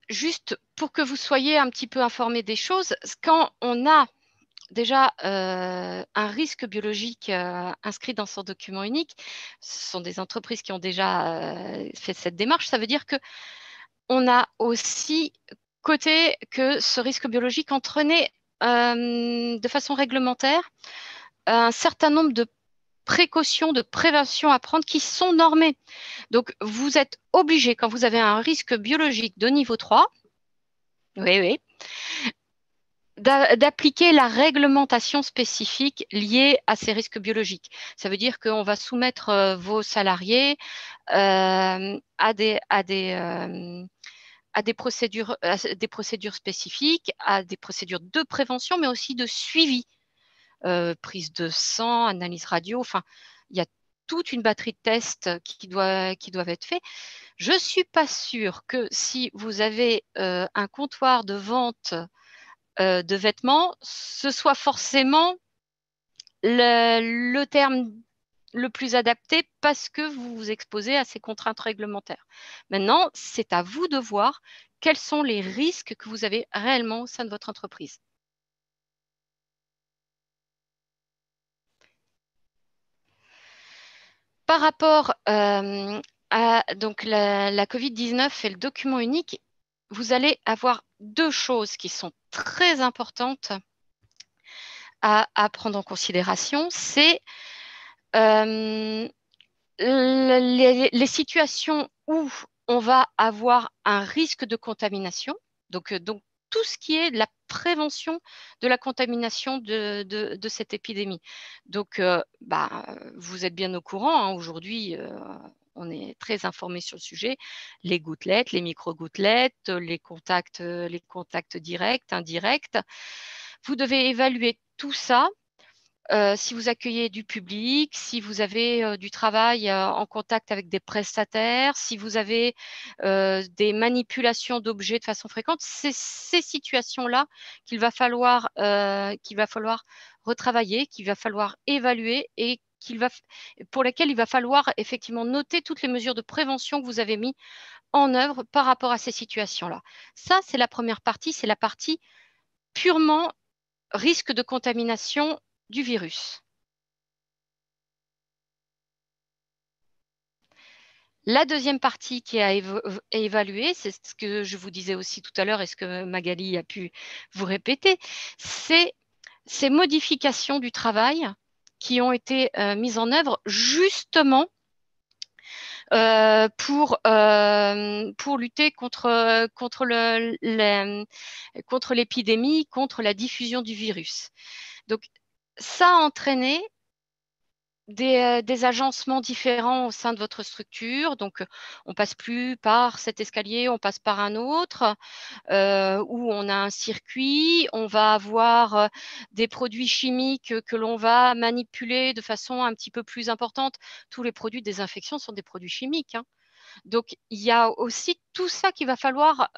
Juste pour que vous soyez un petit peu informés des choses, quand on a déjà un risque biologique inscrit dans son document unique, ce sont des entreprises qui ont déjà fait cette démarche, ça veut dire qu'on a aussi coté que ce risque biologique entraînait de façon réglementaire un certain nombre de précautions, de prévention à prendre qui sont normées. Donc, vous êtes obligé, quand vous avez un risque biologique de niveau 3, oui, d'appliquer la réglementation spécifique liée à ces risques biologiques. Ça veut dire qu'on va soumettre vos salariés à des procédures spécifiques, à des procédures de prévention, mais aussi de suivi. Prise de sang, analyse radio, enfin, il y a toute une batterie de tests qui doivent être faits. Je ne suis pas sûre que si vous avez un comptoir de vente de vêtements, ce soit forcément le terme le plus adapté parce que vous vous exposez à ces contraintes réglementaires. Maintenant, c'est à vous de voir quels sont les risques que vous avez réellement au sein de votre entreprise. Par rapport à donc la Covid-19 et le document unique, vous allez avoir deux choses qui sont très importantes à prendre en considération. C'est les situations où on va avoir un risque de contamination. Donc tout ce qui est de la prévention de la contamination de cette épidémie. Donc, vous êtes bien au courant, hein, aujourd'hui, on est très informé sur le sujet. Les gouttelettes, les micro-gouttelettes, les contacts directs, indirects. Vous devez évaluer tout ça. Si vous accueillez du public, si vous avez du travail en contact avec des prestataires, si vous avez des manipulations d'objets de façon fréquente, c'est ces situations-là qu'il va falloir retravailler, qu'il va falloir évaluer et pour lesquelles il va falloir effectivement noter toutes les mesures de prévention que vous avez mises en œuvre par rapport à ces situations-là. Ça, c'est la première partie, c'est la partie purement risque de contamination du virus. La deuxième partie qui est à évaluer, c'est ce que je vous disais aussi tout à l'heure et ce que Magali a pu vous répéter, c'est ces modifications du travail qui ont été mises en œuvre justement pour lutter contre l'épidémie, contre la diffusion du virus. Donc, ça a entraîné des agencements différents au sein de votre structure. Donc, on passe plus par cet escalier, on passe par un autre, où on a un circuit. On va avoir des produits chimiques que l'on va manipuler de façon un petit peu plus importante. Tous les produits de désinfection sont des produits chimiques, hein. Donc, il y a aussi tout ça qu'il va falloir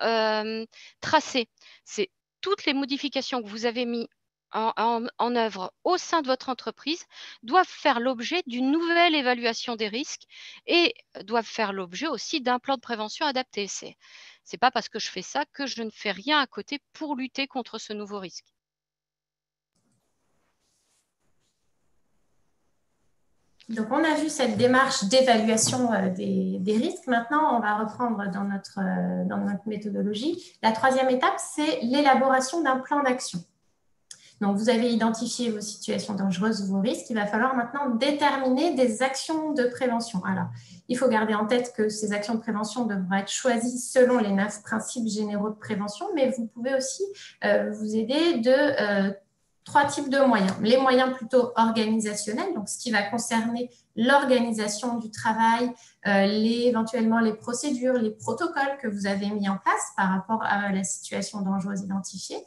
tracer. C'est toutes les modifications que vous avez mises en œuvre au sein de votre entreprise doivent faire l'objet d'une nouvelle évaluation des risques et doivent faire l'objet aussi d'un plan de prévention adapté. C'est pas parce que je fais ça que je ne fais rien à côté pour lutter contre ce nouveau risque. Donc, on a vu cette démarche d'évaluation des risques. Maintenant, on va reprendre dans notre méthodologie. La troisième étape, c'est l'élaboration d'un plan d'action. Donc, vous avez identifié vos situations dangereuses, vos risques. Il va falloir maintenant déterminer des actions de prévention. Alors, il faut garder en tête que ces actions de prévention devront être choisies selon les 9 principes généraux de prévention, mais vous pouvez aussi vous aider de 3 types de moyens. Les moyens plutôt organisationnels, donc ce qui va concerner l'organisation du travail, éventuellement les procédures, les protocoles que vous avez mis en place par rapport à la situation dangereuse identifiée.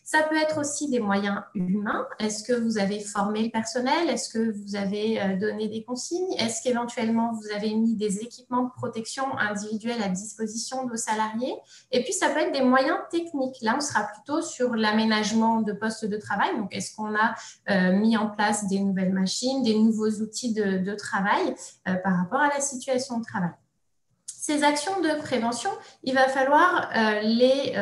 Ça peut être aussi des moyens humains. Est-ce que vous avez formé le personnel? Est-ce que vous avez donné des consignes? Est-ce qu'éventuellement vous avez mis des équipements de protection individuels à disposition de vos salariés? Et puis, ça peut être des moyens techniques. Là, on sera plutôt sur l'aménagement de postes de travail. Donc, est-ce qu'on a mis en place des nouvelles machines, des nouveaux outils de travail par rapport à la situation de travail? Ces actions de prévention, il va falloir les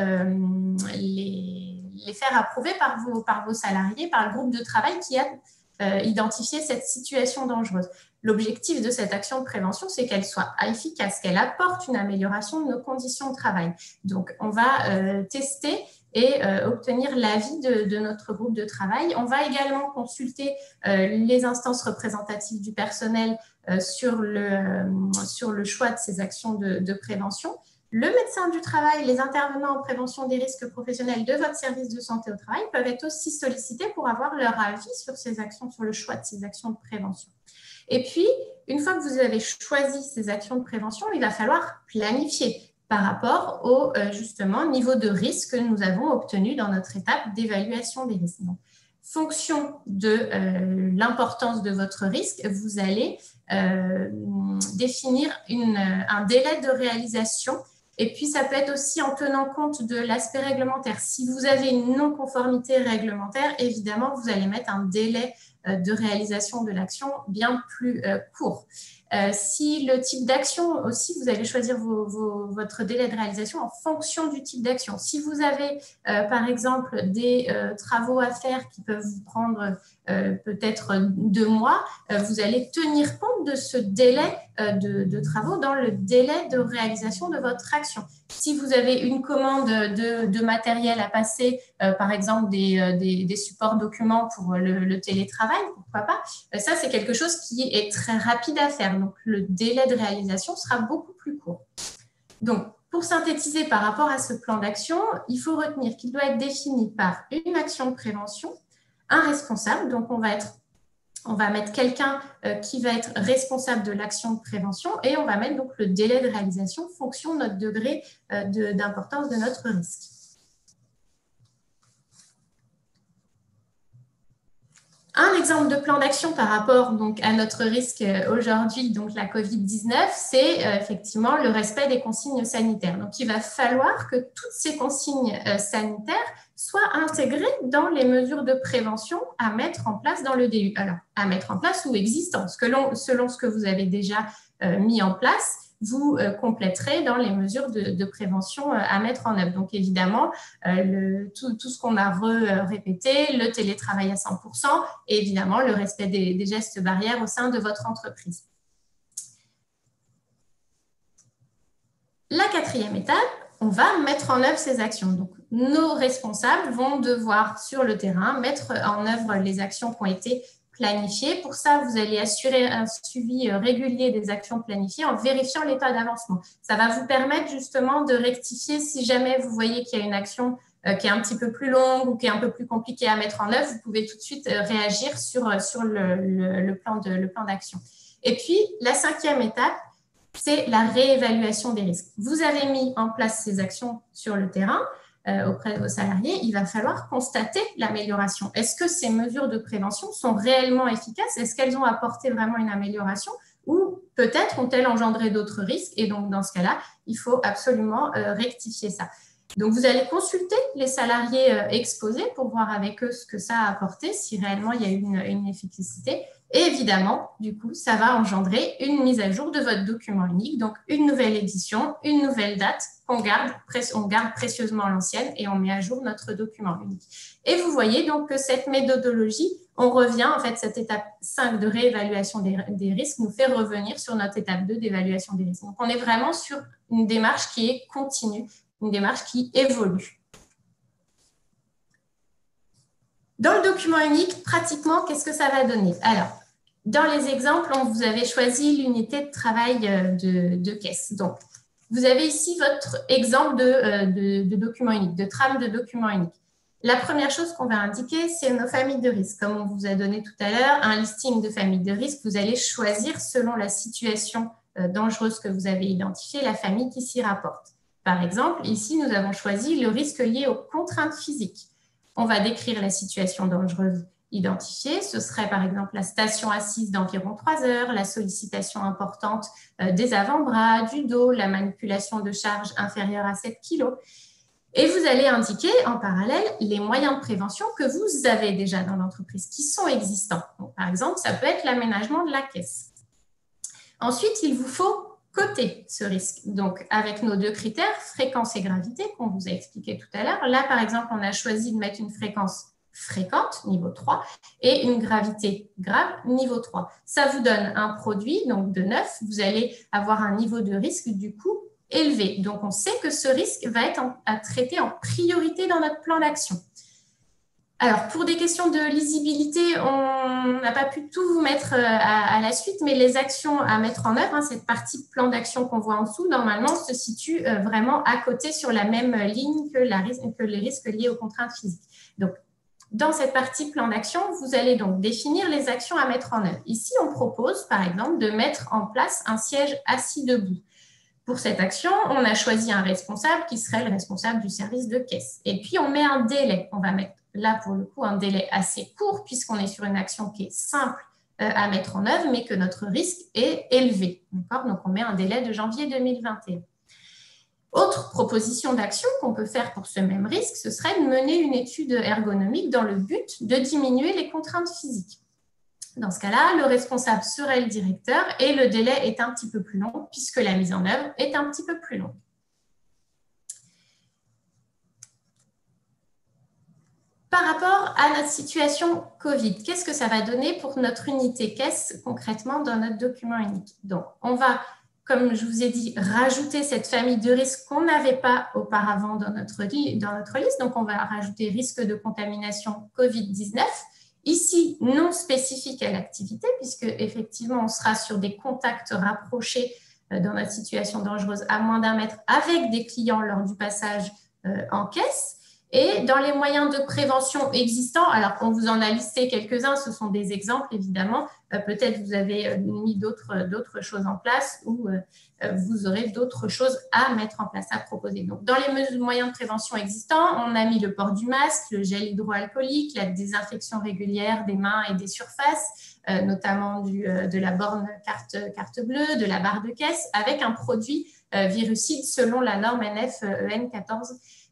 faire approuver par vos salariés, par le groupe de travail qui a identifié cette situation dangereuse. L'objectif de cette action de prévention, c'est qu'elle soit efficace, qu'elle apporte une amélioration de nos conditions de travail. Donc, on va tester et obtenir l'avis de notre groupe de travail. On va également consulter les instances représentatives du personnel sur le choix de ces actions de prévention. Le médecin du travail, les intervenants en prévention des risques professionnels de votre service de santé au travail peuvent être aussi sollicités pour avoir leur avis sur ces actions, sur le choix de ces actions de prévention. Et puis, une fois que vous avez choisi ces actions de prévention, il va falloir planifier par rapport au justement niveau de risque que nous avons obtenu dans notre étape d'évaluation des risques. Donc, fonction de l'importance de votre risque, vous allez définir un délai de réalisation. Et puis, ça peut être aussi en tenant compte de l'aspect réglementaire. Si vous avez une non-conformité réglementaire, évidemment, vous allez mettre un délai de réalisation de l'action bien plus court. Si le type d'action aussi, vous allez choisir votre délai de réalisation en fonction du type d'action. Si vous avez, par exemple, des travaux à faire qui peuvent vous prendre peut-être 2 mois, vous allez tenir compte de ce délai de travaux dans le délai de réalisation de votre action. Si vous avez une commande de matériel à passer, par exemple des supports documents pour le télétravail, pourquoi pas, ça c'est quelque chose qui est très rapide à faire. Donc, le délai de réalisation sera beaucoup plus court. Donc, pour synthétiser par rapport à ce plan d'action, il faut retenir qu'il doit être défini par une action de prévention, un responsable, donc on va mettre quelqu'un qui va être responsable de l'action de prévention et on va mettre donc le délai de réalisation en fonction de notre degré d'importance de notre risque. Un exemple de plan d'action par rapport donc, à notre risque aujourd'hui, donc la COVID-19, c'est effectivement le respect des consignes sanitaires. Donc, il va falloir que toutes ces consignes sanitaires soient intégrées dans les mesures de prévention à mettre en place dans le DU. Alors, à mettre en place ou existantes, selon ce que vous avez déjà mis en place, vous compléterez dans les mesures de prévention à mettre en œuvre. Donc, évidemment, tout ce qu'on a répété, le télétravail à 100% et évidemment, le respect des gestes barrières au sein de votre entreprise. La 4e étape, on va mettre en œuvre ces actions. Donc, nos responsables vont devoir, sur le terrain, mettre en œuvre les actions qui ont été planifiées. Pour ça, vous allez assurer un suivi régulier des actions planifiées en vérifiant l'état d'avancement. Ça va vous permettre justement de rectifier si jamais vous voyez qu'il y a une action qui est un petit peu plus longue ou qui est un peu plus compliquée à mettre en œuvre. Vous pouvez tout de suite réagir sur le plan d'action. Et puis, la 5e étape, c'est la réévaluation des risques. Vous avez mis en place ces actions sur le terrain auprès de vos salariés, il va falloir constater l'amélioration. Est-ce que ces mesures de prévention sont réellement efficaces? Est-ce qu'elles ont apporté vraiment une amélioration? ou peut-être ont-elles engendré d'autres risques et donc dans ce cas-là, il faut absolument rectifier ça. Donc, vous allez consulter les salariés exposés pour voir avec eux ce que ça a apporté, si réellement il y a eu une efficacité. Et évidemment, du coup, ça va engendrer une mise à jour de votre document unique, donc une nouvelle édition, une nouvelle date on garde précieusement l'ancienne et on met à jour notre document unique. Et vous voyez donc que cette méthodologie, on revient, en fait, cette étape 5 de réévaluation des risques nous fait revenir sur notre étape 2 d'évaluation des risques. Donc, on est vraiment sur une démarche qui est continue, une démarche qui évolue. Dans le document unique, pratiquement, qu'est-ce que ça va donner? Alors, dans les exemples, vous avez choisi l'unité de travail de caisse. Donc, vous avez ici votre exemple de document unique, de trame de document unique. La première chose qu'on va indiquer, c'est nos familles de risques. Comme on vous a donné tout à l'heure, un listing de familles de risques, vous allez choisir selon la situation dangereuse que vous avez identifiée, la famille qui s'y rapporte. Par exemple, ici, nous avons choisi le risque lié aux contraintes physiques. On va décrire la situation dangereuse identifiée. Ce serait par exemple la station assise d'environ 3 heures, la sollicitation importante des avant-bras, du dos, la manipulation de charges inférieures à 7 kg. Et vous allez indiquer en parallèle les moyens de prévention que vous avez déjà dans l'entreprise, qui sont existants. Donc, par exemple, ça peut être l'aménagement de la caisse. Ensuite, il vous faut coter ce risque. Donc, avec nos 2 critères, fréquence et gravité, qu'on vous a expliqué tout à l'heure. Là, par exemple, on a choisi de mettre une fréquence fréquente, niveau 3, et une gravité grave, niveau 3. Ça vous donne un produit, donc de 9. Vous allez avoir un niveau de risque, du coup, élevé. Donc, on sait que ce risque va être à traiter en priorité dans notre plan d'action. Alors, pour des questions de lisibilité, on n'a pas pu tout vous mettre à la suite, mais les actions à mettre en œuvre, cette partie plan d'action qu'on voit en dessous, normalement, se situe vraiment à côté sur la même ligne que les risques liés aux contraintes physiques. Donc, dans cette partie plan d'action, vous allez donc définir les actions à mettre en œuvre. Ici, on propose, par exemple, de mettre en place un siège assis debout. Pour cette action, on a choisi un responsable qui serait le responsable du service de caisse. Et puis, on met un délai. On va mettre là, pour le coup, un délai assez court puisqu'on est sur une action qui est simple à mettre en œuvre, mais que notre risque est élevé. Donc, on met un délai de janvier 2021. Autre proposition d'action qu'on peut faire pour ce même risque, ce serait de mener une étude ergonomique dans le but de diminuer les contraintes physiques. Dans ce cas-là, le responsable serait le directeur et le délai est un petit peu plus long puisque la mise en œuvre est un petit peu plus longue. Par rapport à notre situation Covid, qu'est-ce que ça va donner pour notre unité caisse concrètement dans notre document unique? Donc, on va, comme je vous ai dit, rajouter cette famille de risques qu'on n'avait pas auparavant dans notre liste. Donc, on va rajouter risque de contamination Covid-19. Ici, non spécifique à l'activité, puisque effectivement, on sera sur des contacts rapprochés dans notre situation dangereuse à moins d'1 mètre avec des clients lors du passage en caisse. Et dans les moyens de prévention existants, alors on vous en a listé quelques-uns, ce sont des exemples évidemment, peut-être vous avez mis d'autres choses en place ou vous aurez d'autres choses à mettre en place, à proposer. Donc, dans les moyens de prévention existants, on a mis le port du masque, le gel hydroalcoolique, la désinfection régulière des mains et des surfaces, notamment de la borne carte bleue, de la barre de caisse, avec un produit virucide selon la norme NF-EN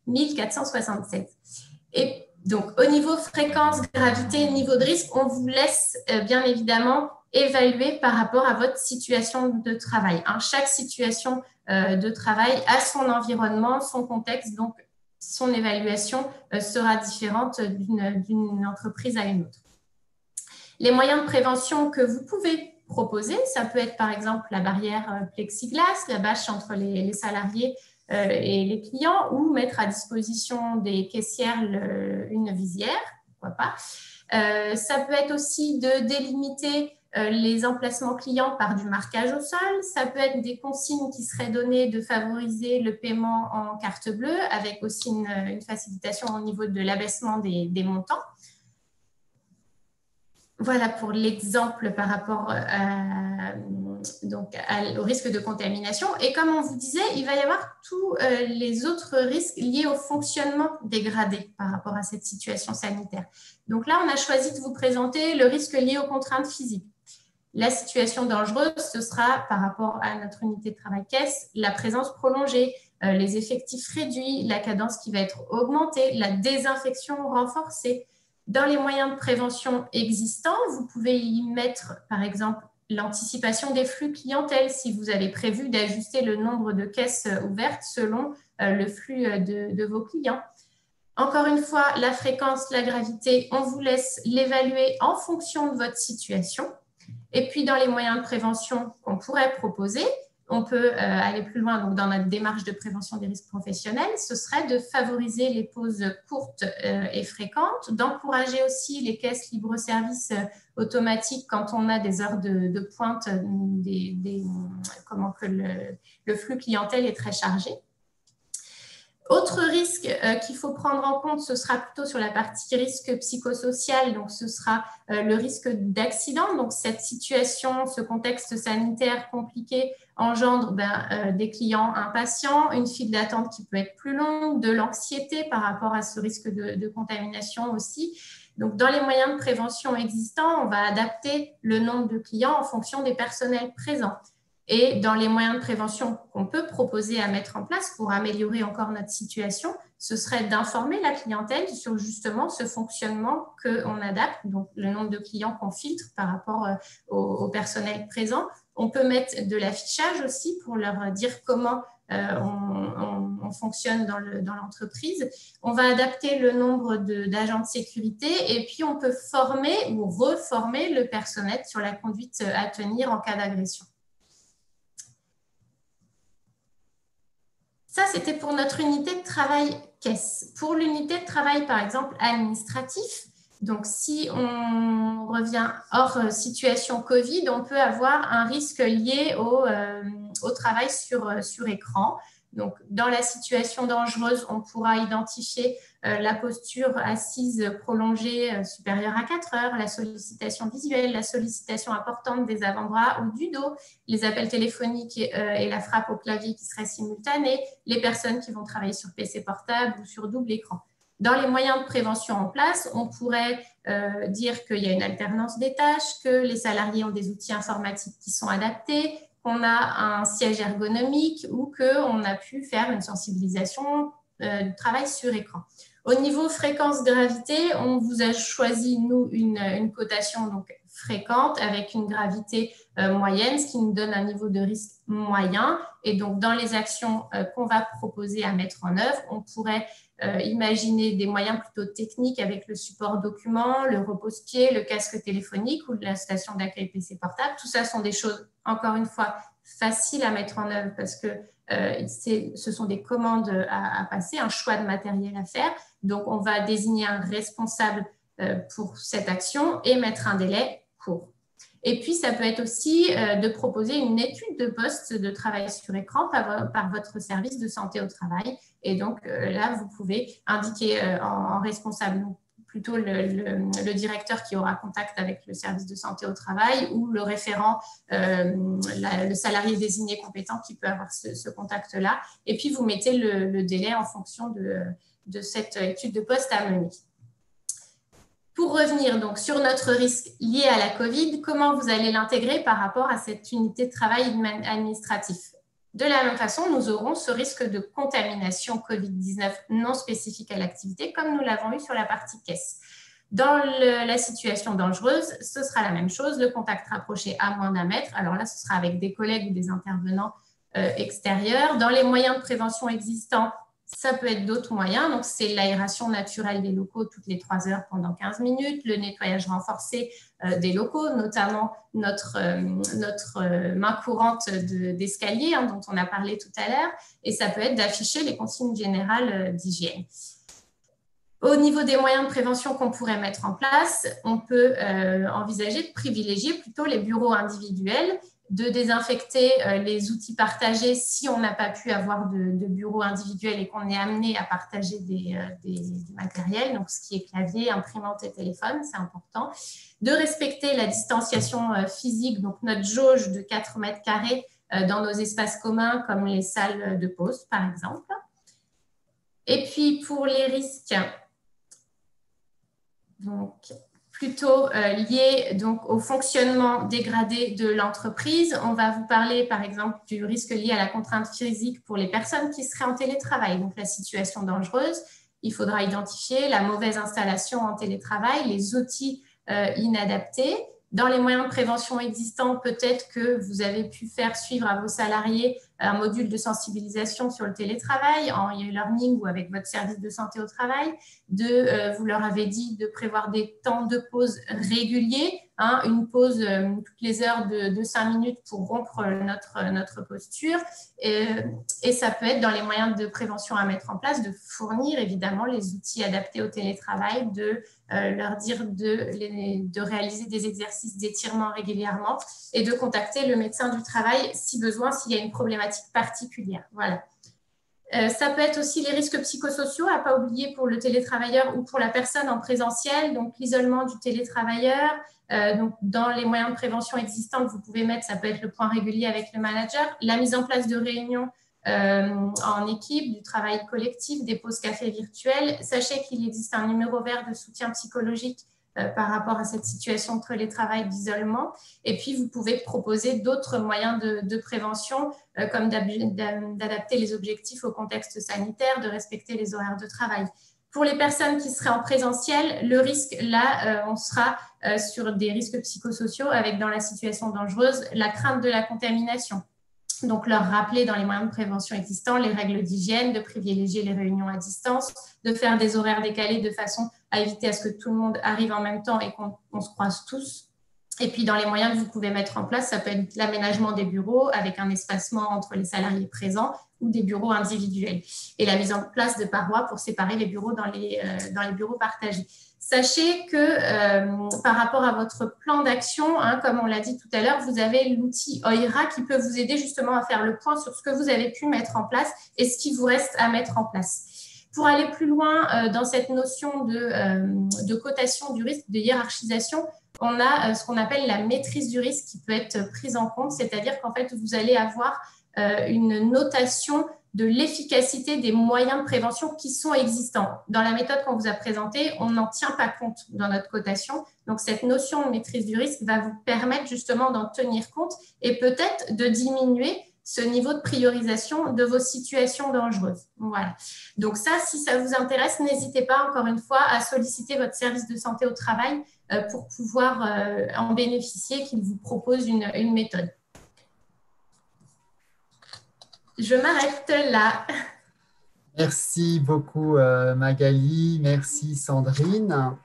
14476. Et donc, au niveau fréquence, gravité, niveau de risque, on vous laisse bien évidemment évaluer par rapport à votre situation de travail. Chaque situation de travail a son environnement, son contexte, donc son évaluation sera différente d'une entreprise à une autre. Les moyens de prévention que vous pouvez proposer, ça peut être par exemple la barrière plexiglas, la bâche entre les salariés et les clients, ou mettre à disposition des caissières une visière, pourquoi pas. Ça peut être aussi de délimiter les emplacements clients par du marquage au sol. Ça peut être des consignes qui seraient données de favoriser le paiement en carte bleue, avec aussi une facilitation au niveau de l'abaissement des montants. Voilà pour l'exemple par rapport au risque de contamination. Et comme on vous disait, il va y avoir tous les autres risques liés au fonctionnement dégradé par rapport à cette situation sanitaire. Donc là, on a choisi de vous présenter le risque lié aux contraintes physiques. La situation dangereuse, ce sera par rapport à notre unité de travail caisse, la présence prolongée, les effectifs réduits, la cadence qui va être augmentée, la désinfection renforcée. Dans les moyens de prévention existants, vous pouvez y mettre, par exemple, l'anticipation des flux clientèle, si vous avez prévu d'ajuster le nombre de caisses ouvertes selon le flux de vos clients. Encore une fois, la fréquence, la gravité, on vous laisse l'évaluer en fonction de votre situation. Et puis, dans les moyens de prévention qu'on pourrait proposer, on peut aller plus loin donc dans notre démarche de prévention des risques professionnels, ce serait de favoriser les pauses courtes et fréquentes, d'encourager aussi les caisses libre-service automatiques quand on a des heures de pointe, comment que le flux clientèle est très chargé. Autre risque qu'il faut prendre en compte, ce sera plutôt sur la partie risque psychosocial, donc ce sera le risque d'accident. Donc cette situation, ce contexte sanitaire compliqué engendre des clients impatients, une file d'attente qui peut être plus longue, de l'anxiété par rapport à ce risque de contamination aussi. Donc dans les moyens de prévention existants, on va adapter le nombre de clients en fonction des personnels présents. Et dans les moyens de prévention qu'on peut proposer à mettre en place pour améliorer encore notre situation, ce serait d'informer la clientèle sur justement ce fonctionnement qu'on adapte, donc le nombre de clients qu'on filtre par rapport au personnel présent. On peut mettre de l'affichage aussi pour leur dire comment on fonctionne dans l'entreprise. On va adapter le nombre d'agents de sécurité et puis on peut former ou reformer le personnel sur la conduite à tenir en cas d'agression. Ça, c'était pour notre unité de travail caisse. Pour l'unité de travail, par exemple, administratif, donc si on revient hors situation Covid, on peut avoir un risque lié au travail sur écran. Donc, dans la situation dangereuse, on pourra identifier la posture assise prolongée supérieure à 4 heures, la sollicitation visuelle, la sollicitation importante des avant-bras ou du dos, les appels téléphoniques et la frappe au clavier qui serait simultanée, les personnes qui vont travailler sur PC portable ou sur double écran. Dans les moyens de prévention en place, on pourrait dire qu'il y a une alternance des tâches, que les salariés ont des outils informatiques qui sont adaptés, qu'on a un siège ergonomique ou qu'on a pu faire une sensibilisation du travail sur écran. Au niveau fréquence-gravité, on vous a choisi, nous, une cotation donc, fréquente avec une gravité moyenne, ce qui nous donne un niveau de risque moyen. Et donc, dans les actions qu'on va proposer à mettre en œuvre, on pourrait imaginer des moyens plutôt techniques avec le support document, le repose-pied, le casque téléphonique ou la station d'accueil PC portable. Tout ça sont des choses, encore une fois, faciles à mettre en œuvre parce que ce sont des commandes à passer, un choix de matériel à faire. Donc, on va désigner un responsable pour cette action et mettre un délai court. Et puis, ça peut être aussi de proposer une étude de poste de travail sur écran par votre service de santé au travail. Et donc, là, vous pouvez indiquer en responsable, plutôt le directeur qui aura contact avec le service de santé au travail ou le référent, le salarié désigné compétent qui peut avoir ce contact-là. Et puis, vous mettez le délai en fonction de cette étude de poste à mener. Pour revenir donc sur notre risque lié à la COVID, comment vous allez l'intégrer par rapport à cette unité de travail administratif? De la même façon, nous aurons ce risque de contamination COVID-19 non spécifique à l'activité, comme nous l'avons eu sur la partie caisse. Dans la situation dangereuse, ce sera la même chose, le contact rapproché à moins d'1 mètre. Alors là, ce sera avec des collègues ou des intervenants extérieurs. Dans les moyens de prévention existants, ça peut être d'autres moyens. Donc, c'est l'aération naturelle des locaux toutes les 3 heures pendant 15 minutes, le nettoyage renforcé des locaux, notamment notre main courante d'escalier dont on a parlé tout à l'heure. Et ça peut être d'afficher les consignes générales d'hygiène. Au niveau des moyens de prévention qu'on pourrait mettre en place, on peut envisager de privilégier plutôt les bureaux individuels, de désinfecter les outils partagés si on n'a pas pu avoir de bureau individuel et qu'on est amené à partager du matériel, donc ce qui est clavier, imprimante et téléphone, c'est important. De respecter la distanciation physique, donc notre jauge de 4 mètres carrés dans nos espaces communs comme les salles de pause par exemple. Et puis pour les risques, donc plutôt liées donc, au fonctionnement dégradé de l'entreprise. On va vous parler, par exemple, du risque lié à la contrainte physique pour les personnes qui seraient en télétravail, donc la situation dangereuse. Il faudra identifier la mauvaise installation en télétravail, les outils inadaptés. Dans les moyens de prévention existants, peut-être que vous avez pu faire suivre à vos salariés un module de sensibilisation sur le télétravail en e-learning ou avec votre service de santé au travail. Vous leur avez dit de prévoir des temps de pause réguliers, hein, une pause toutes les heures de 5 minutes pour rompre notre posture. Et ça peut être dans les moyens de prévention à mettre en place de fournir évidemment les outils adaptés au télétravail, de leur dire de réaliser des exercices d'étirement régulièrement et de contacter le médecin du travail si besoin, s'il y a une problématique particulière. Voilà. Ça peut être aussi les risques psychosociaux à ne pas oublier pour le télétravailleur ou pour la personne en présentiel, donc l'isolement du télétravailleur. Donc dans les moyens de prévention existants que vous pouvez mettre, ça peut être le point régulier avec le manager, la mise en place de réunions en équipe, du travail collectif, des pauses café virtuelles. Sachez qu'il existe un numéro vert de soutien psychologique par rapport à cette situation de télétravail, d'isolement. Et puis, vous pouvez proposer d'autres moyens de prévention, comme d'adapter les objectifs au contexte sanitaire, de respecter les horaires de travail. Pour les personnes qui seraient en présentiel, le risque, là, on sera sur des risques psychosociaux avec, dans la situation dangereuse, la crainte de la contamination. Donc, leur rappeler dans les moyens de prévention existants les règles d'hygiène, de privilégier les réunions à distance, de faire des horaires décalés de façon à éviter à ce que tout le monde arrive en même temps et qu'on se croise tous. Et puis, dans les moyens que vous pouvez mettre en place, ça peut être l'aménagement des bureaux avec un espacement entre les salariés présents ou des bureaux individuels. Et la mise en place de parois pour séparer les bureaux dans les bureaux partagés. Sachez que par rapport à votre plan d'action, hein, comme on l'a dit tout à l'heure, vous avez l'outil OIRA qui peut vous aider justement à faire le point sur ce que vous avez pu mettre en place et ce qui vous reste à mettre en place. Pour aller plus loin dans cette notion de cotation du risque, de hiérarchisation, on a ce qu'on appelle la maîtrise du risque qui peut être prise en compte, c'est-à-dire qu'en fait, vous allez avoir une notation de l'efficacité des moyens de prévention qui sont existants. Dans la méthode qu'on vous a présentée, on n'en tient pas compte dans notre cotation. Donc, cette notion de maîtrise du risque va vous permettre justement d'en tenir compte et peut-être de diminuer ce niveau de priorisation de vos situations dangereuses. Voilà. Donc ça, si ça vous intéresse, n'hésitez pas encore une fois à solliciter votre service de santé au travail pour pouvoir en bénéficier, qu'il vous propose une méthode. Je m'arrête là. Merci beaucoup Magali, merci Sandrine.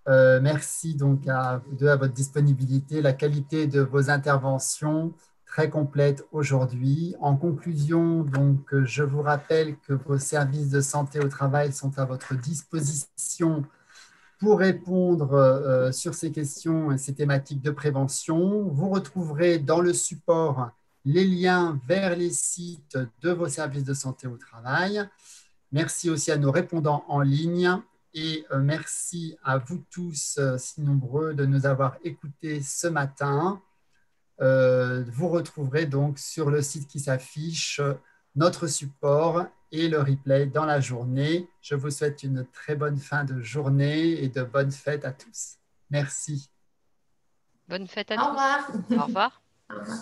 Merci donc à vous deux, à votre disponibilité, la qualité de vos interventions très complète aujourd'hui. En conclusion, donc, je vous rappelle que vos services de santé au travail sont à votre disposition pour répondre sur ces questions et ces thématiques de prévention. Vous retrouverez dans le support les liens vers les sites de vos services de santé au travail. Merci aussi à nos répondants en ligne et merci à vous tous, si nombreux, de nous avoir écoutés ce matin. Vous retrouverez donc sur le site qui s'affiche notre support et le replay dans la journée. Je vous souhaite une très bonne fin de journée et de bonnes fêtes à tous. Merci. Bonne fête à Au tous. revoir. Au revoir. Au revoir.